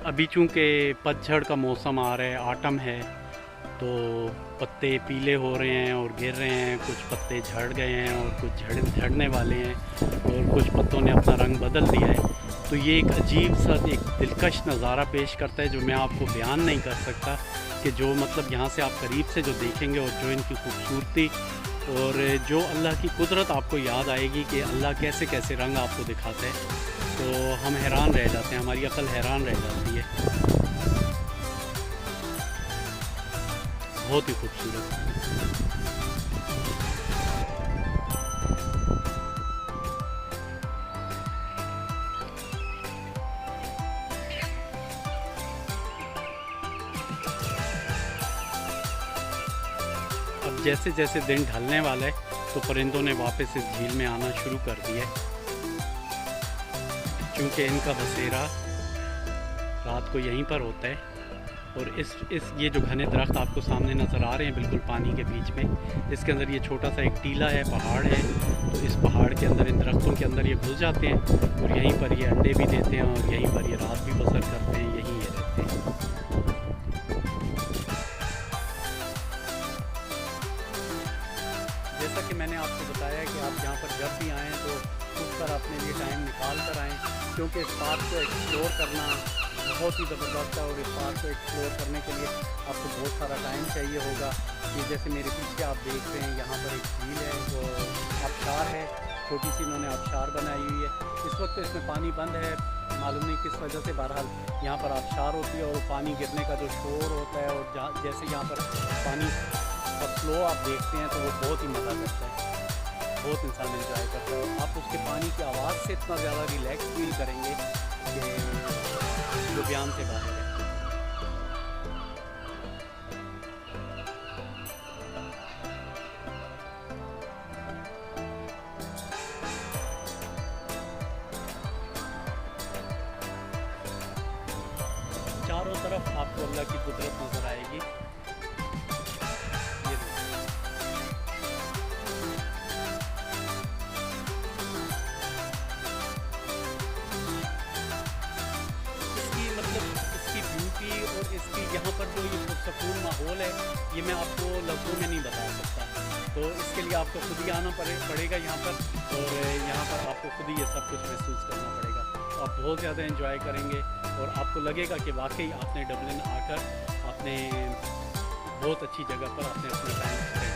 अभी चूँकि पतझड़ का मौसम आ रहा है, ऑटम है, तो पत्ते पीले हो रहे हैं और गिर रहे हैं, कुछ पत्ते झड़ गए हैं और कुछ झड़ने वाले हैं और कुछ पत्तों ने अपना रंग बदल दिया है। तो ये एक अजीब सा एक दिलकश नज़ारा पेश करता है जो मैं आपको बयान नहीं कर सकता, कि जो मतलब यहाँ से आप करीब से जो देखेंगे और जो इनकी खूबसूरती और जो अल्लाह की कुदरत आपको याद आएगी कि अल्लाह कैसे कैसे रंग आपको दिखाता है, तो हम हैरान रह जाते हैं, हमारी अक्ल हैरान रह जाती है। बहुत ही खूबसूरत। अब जैसे जैसे दिन ढलने वाला है तो परिंदों ने वापस इस झील में आना शुरू कर दिया है, क्योंकि इनका बसेरा रात को यहीं पर होता है। और ये जो घने दरख्त आपको सामने नज़र आ रहे हैं बिल्कुल पानी के बीच में, इसके अंदर ये छोटा सा एक टीला है, पहाड़ है। तो इस पहाड़ के अंदर, इन दरख्तों के अंदर ये घुस जाते हैं और यहीं पर ये अंडे भी देते हैं और यहीं पर ये रात भी बसर करते हैं, यहीं ये रहते हैं। जैसा कि मैंने आपको बताया कि आप यहाँ पर जब भी आएँ तो खुद पर अपने लिए टाइम निकाल कर आएँ, क्योंकि इस पार्क को एक्सप्लोर करना बहुत ही ज़बरदस्त है। और इस पार्क को एक्सप्लोर करने के लिए आपको बहुत सारा टाइम चाहिए होगा। ये जैसे मेरे पीछे आप देख रहे हैं, यहाँ पर एक झील है, वो आबशार है, छोटी सी इन्होंने आबशार बनाई हुई है। इस वक्त तो इसमें पानी बंद है, मालूम नहीं किस वजह से। बहरहाल यहाँ पर आबशार होती है और पानी गिरने का जो शोर होता है और जैसे यहाँ पर पानी का फ्लो आप देखते हैं तो वो बहुत ही मज़ा करता है, बहुत इंसान एंजॉय करता है। आप उसके पानी की आवाज़ से इतना ज़्यादा रिलैक्स फील करेंगे कि जो बयान से बाहर है। चारों तरफ आपको अल्लाह की कुदरत नज़र आएगी। ये इसकी ब्यूटी और इसकी यहाँ पर जो ये पुरसकून माहौल है, ये मैं आपको लफ्ज़ों में नहीं बता सकता। तो इसके लिए आपको खुद ही आना पड़ेगा यहाँ पर, और यहाँ पर आपको खुद ही ये सब कुछ महसूस करना पड़ेगा। तो आप बहुत ज़्यादा एंजॉय करेंगे और आपको लगेगा कि वाकई आपने डबलिन आकर आपने बहुत अच्छी जगह पर आपने अपना टाइम स्पेंड किया।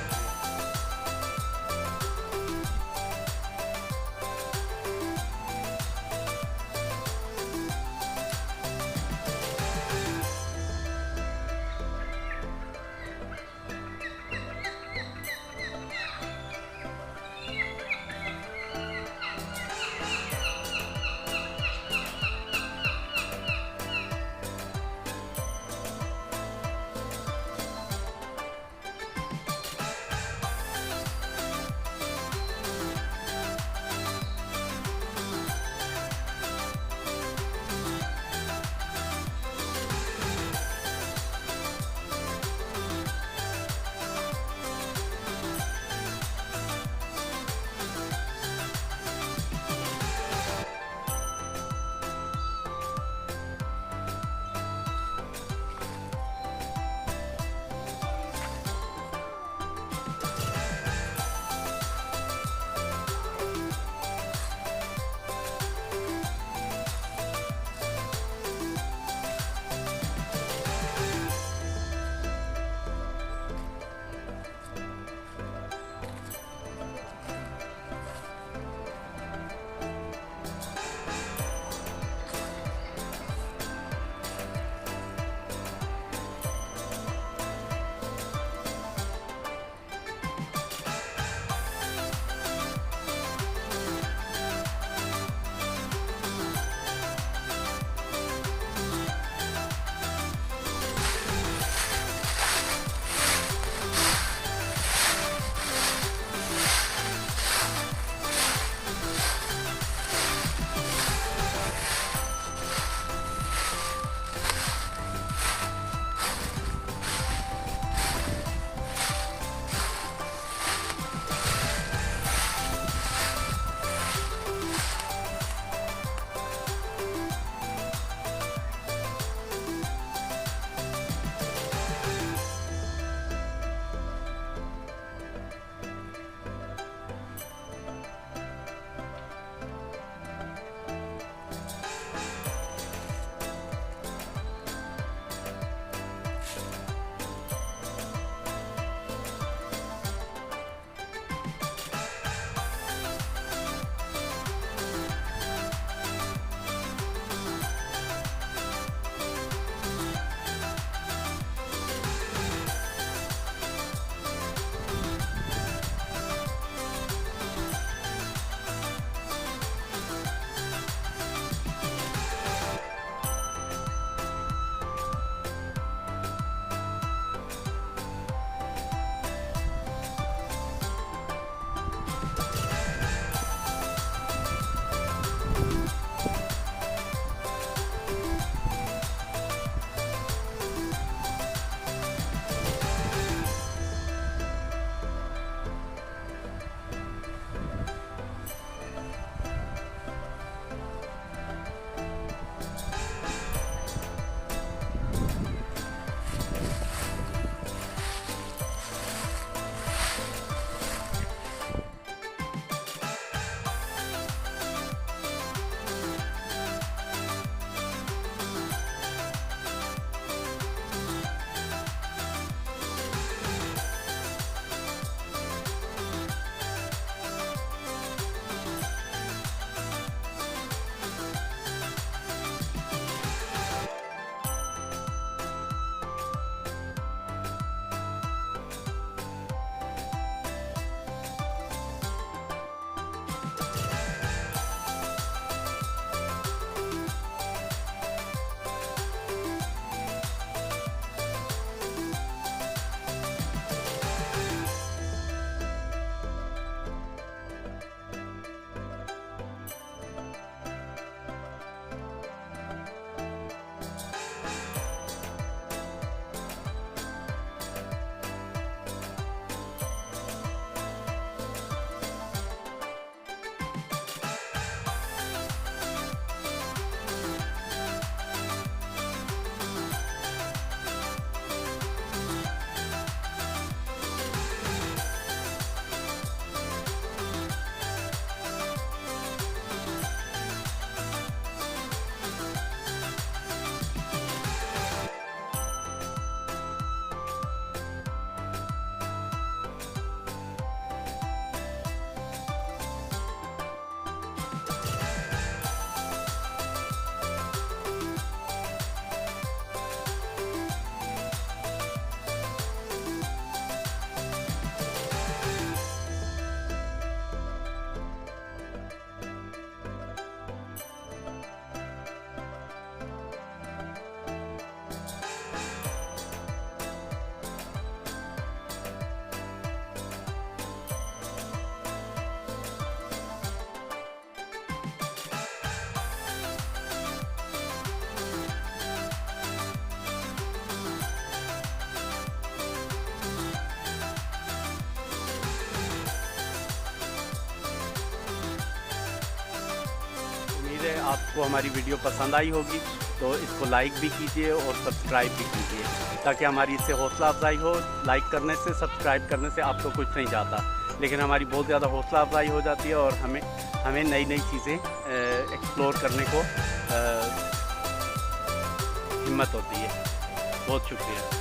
है आपको हमारी वीडियो पसंद आई होगी, तो इसको लाइक भी कीजिए और सब्सक्राइब भी कीजिए ताकि हमारी इससे हौसला अफजाई हो। लाइक करने से, सब्सक्राइब करने से आपको कुछ नहीं जाता, लेकिन हमारी बहुत ज़्यादा हौसला अफजाई हो जाती है और हमें नई नई चीज़ें एक्सप्लोर करने को हिम्मत होती है। बहुत शुक्रिया।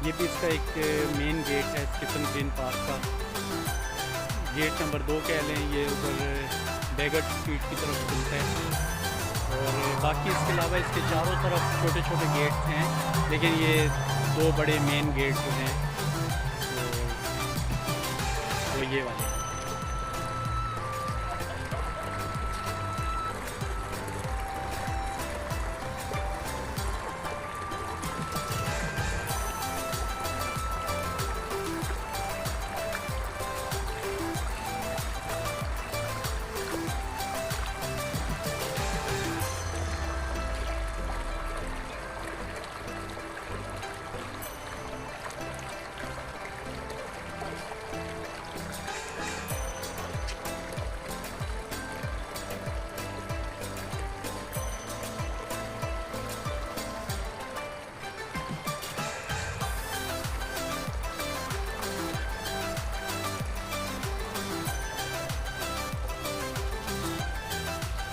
ये भी इसका एक मेन गेट है स्टीफन ग्रीन पार्क का। गेट नंबर 2 कह लें, ये उधर बेगट स्ट्रीट की तरफ खुलता है और बाकी इसके अलावा इसके चारों तरफ छोटे छोटे गेट्स हैं, लेकिन ये 2 बड़े मेन गेट जो हैं वो ये वाले हैं।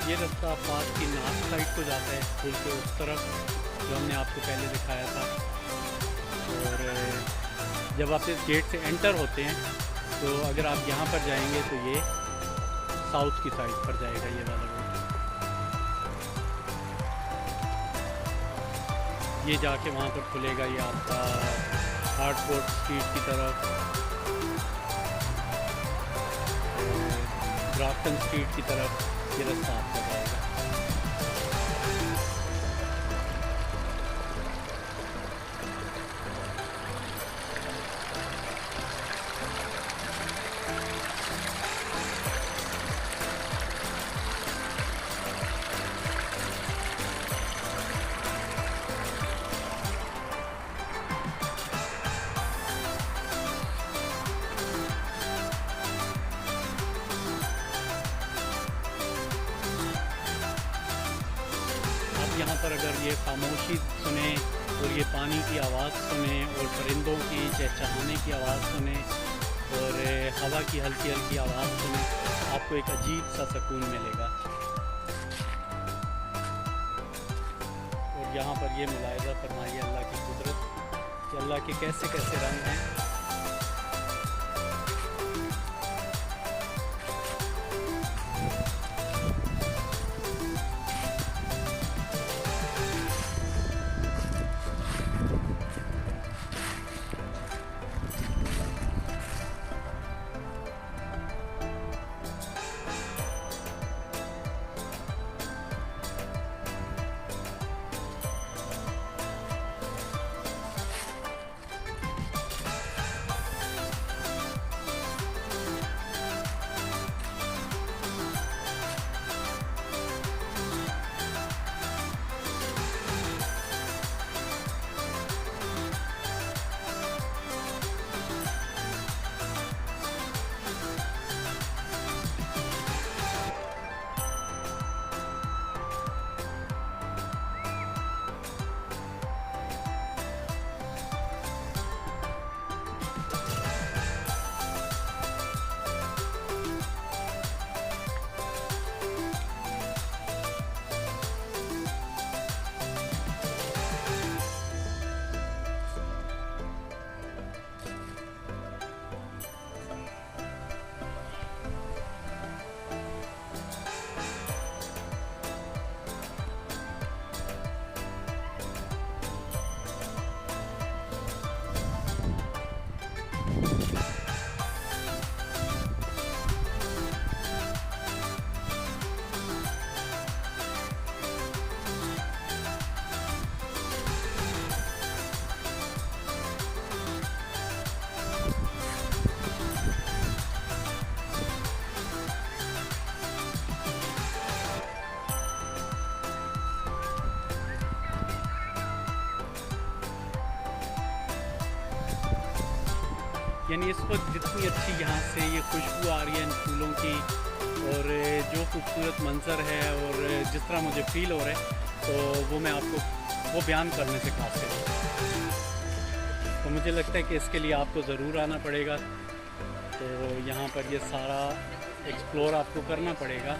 ये रास्ता पार्क की नॉर्थ साइड को जाता है, पुल के उस तरफ जो हमने आपको पहले दिखाया था। और जब आप इस गेट से एंटर होते हैं तो अगर आप यहाँ पर जाएंगे तो ये साउथ की साइड पर जाएगा, ये वाला रोड। ये जाके वहाँ पर खुलेगा, ये आपका हार्टफोर्ड स्ट्रीट की तरफ, ग्राफ्टन स्ट्रीट की तरफ ये रास्ता आपका जाएगा। यहाँ पर अगर ये खामोशी सुने और ये पानी की आवाज़ सुने और परिंदों की चहचहाने की आवाज़ सुने और हवा की हल्की हल्की आवाज़ सुने, आपको एक अजीब सा सुकून मिलेगा। और यहाँ पर ये मुलाहिज़ा फरमाइए अल्लाह की कुदरत कि अल्लाह के कैसे कैसे रंग हैं। यानी इस वक्त जितनी अच्छी यहाँ से ये खुशबू आ रही है इन फूलों की और जो खूबसूरत मंज़र है और जिस तरह मुझे फ़ील हो रहा है, तो वो मैं आपको वो बयान करने से कासिर हूँ। तो मुझे लगता है कि इसके लिए आपको ज़रूर आना पड़ेगा। तो यहाँ पर ये सारा एक्सप्लोर आपको करना पड़ेगा।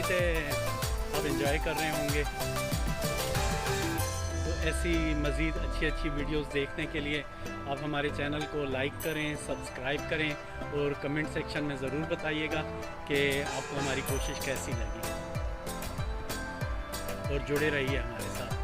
उम्मीद है आप एंजॉय कर रहे होंगे। तो ऐसी मज़ीद अच्छी वीडियोस देखने के लिए आप हमारे चैनल को लाइक करें, सब्सक्राइब करें और कमेंट सेक्शन में ज़रूर बताइएगा कि आपको हमारी कोशिश कैसी लगी, और जुड़े रहिए हमारे साथ।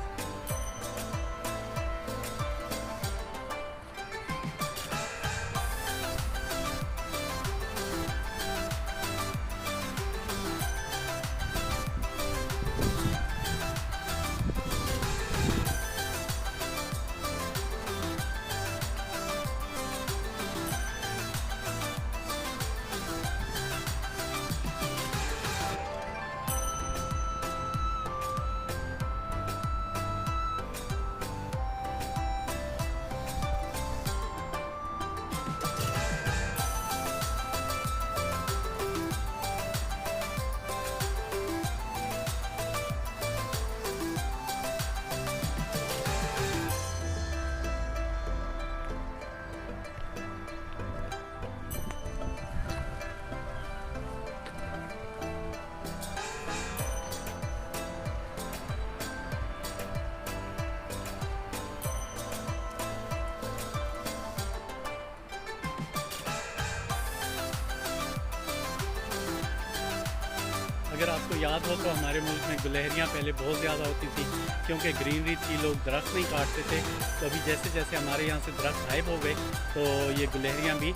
अगर आपको याद हो तो हमारे मुल्क में गुलहरियाँ पहले बहुत ज़्यादा होती थी, क्योंकि ग्रीनरी थी, लोग दरख्त नहीं काटते थे। तो अभी जैसे जैसे हमारे यहाँ से दरख्त गायब हो गए तो ये गुलहरियाँ भी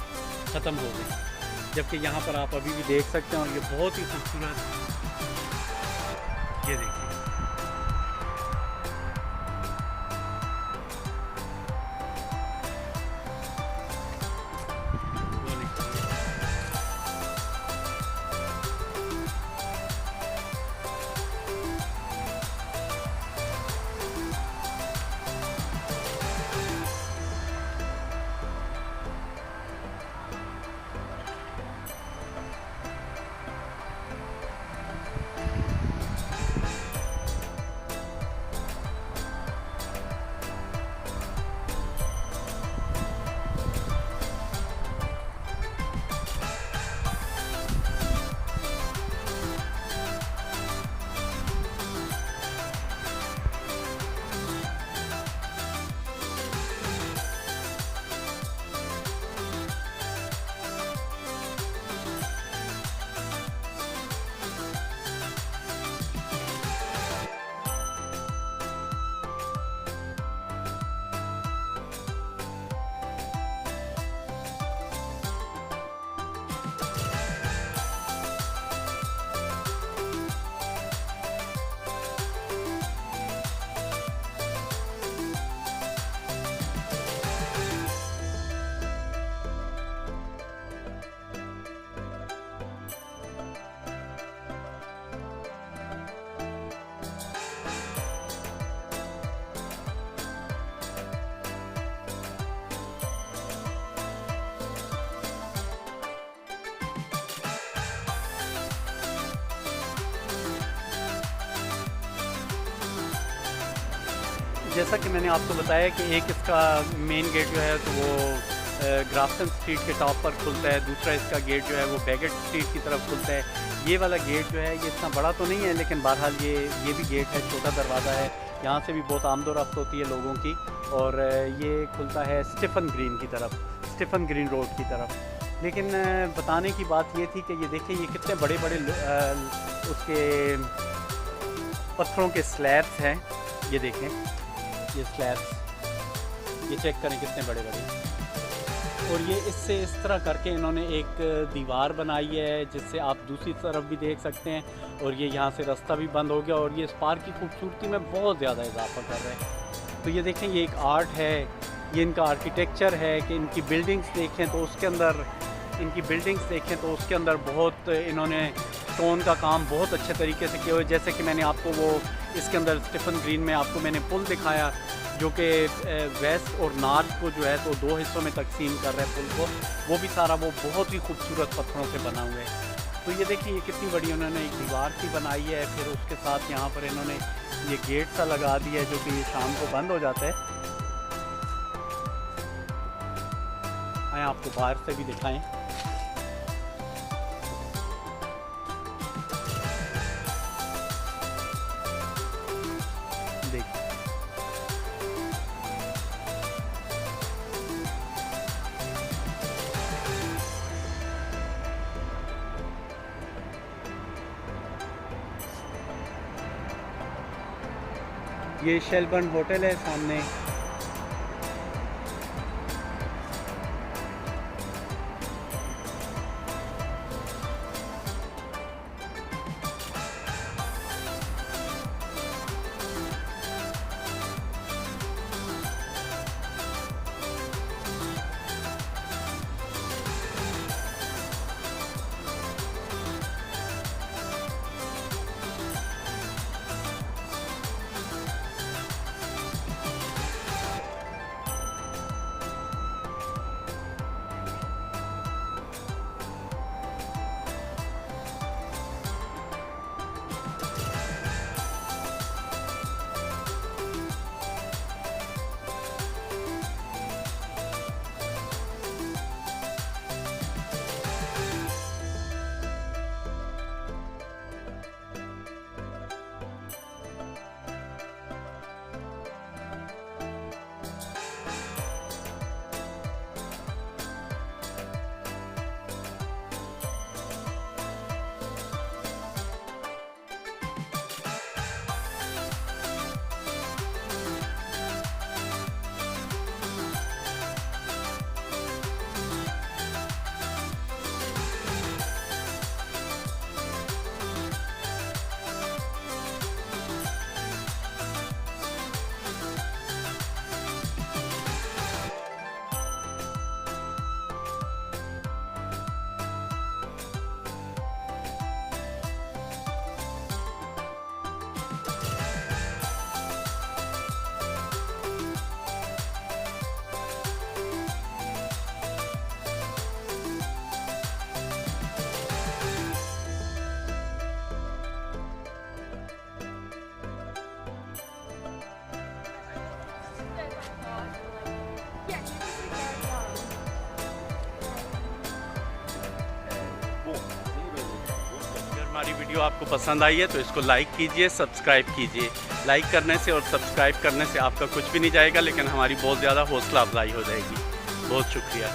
ख़त्म हो गई, जबकि यहाँ पर आप अभी भी देख सकते हैं। और ये बहुत ही खूबसूरत, ये देखिए, जैसा कि मैंने आपको बताया कि एक इसका मेन गेट जो है तो वो ग्राफ्टन स्ट्रीट के टॉप पर खुलता है, दूसरा इसका गेट जो है वो बैगेट स्ट्रीट की तरफ खुलता है। ये वाला गेट जो है ये इतना बड़ा तो नहीं है, लेकिन बहरहाल ये भी गेट है, छोटा दरवाज़ा है। यहाँ से भी बहुत आमदोरफ्त होती है लोगों की, और ये खुलता है स्टीफन ग्रीन की तरफ, स्टीफन ग्रीन रोड की तरफ। लेकिन बताने की बात ये थी कि ये देखें, ये कितने बड़े बड़े उसके पत्थरों के स्लैब्स हैं। ये देखें, ये स्लैब्स, ये चेक करें कितने बड़े बड़े। और ये इससे इस तरह करके इन्होंने एक दीवार बनाई है जिससे आप दूसरी तरफ भी देख सकते हैं, और ये यहाँ से रास्ता भी बंद हो गया, और ये इस पार्क की खूबसूरती में बहुत ज़्यादा इजाफा कर रहे हैं। तो ये देखें, ये एक आर्ट है, ये इनका आर्किटेक्चर है कि इनकी बिल्डिंग्स देखें तो उसके अंदर बहुत इन्होंने स्टोन का काम बहुत अच्छे तरीके से किया हुआ है। जैसे कि मैंने आपको वो इसके अंदर स्टीफन ग्रीन में आपको मैंने पुल दिखाया, जो कि वेस्ट और नॉर्थ को जो है तो दो हिस्सों में तकसीम कर रहे हैं पुल को, वो भी सारा वो बहुत ही खूबसूरत पत्थरों से बना हुआ है। तो ये देखिए, ये कितनी बड़ी उन्होंने एक दीवार सी बनाई है, फिर उसके साथ यहाँ पर इन्होंने ये गेट सा लगा दिया है जो कि शाम को बंद हो जाता है। आए आपको बाहर से भी दिखाएं। ये शेलबर्न होटल है सामने। हमारी वीडियो आपको पसंद आई है तो इसको लाइक कीजिए, सब्सक्राइब कीजिए। लाइक करने से और सब्सक्राइब करने से आपका कुछ भी नहीं जाएगा, लेकिन हमारी बहुत ज़्यादा हौसला अफजाई हो जाएगी। बहुत शुक्रिया।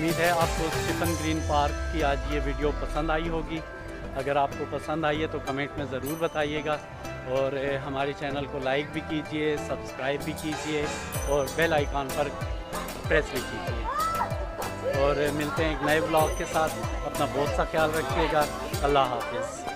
उम्मीद है आपको स्टीफन ग्रीन पार्क की आज ये वीडियो पसंद आई होगी। अगर आपको पसंद आई है तो कमेंट में ज़रूर बताइएगा और हमारे चैनल को लाइक भी कीजिए, सब्सक्राइब भी कीजिए और बेल आइकॉन पर प्रेस भी कीजिए। और मिलते हैं एक नए ब्लॉग के साथ। अपना बहुत सा ख्याल रखिएगा। अल्लाह हाफिज़।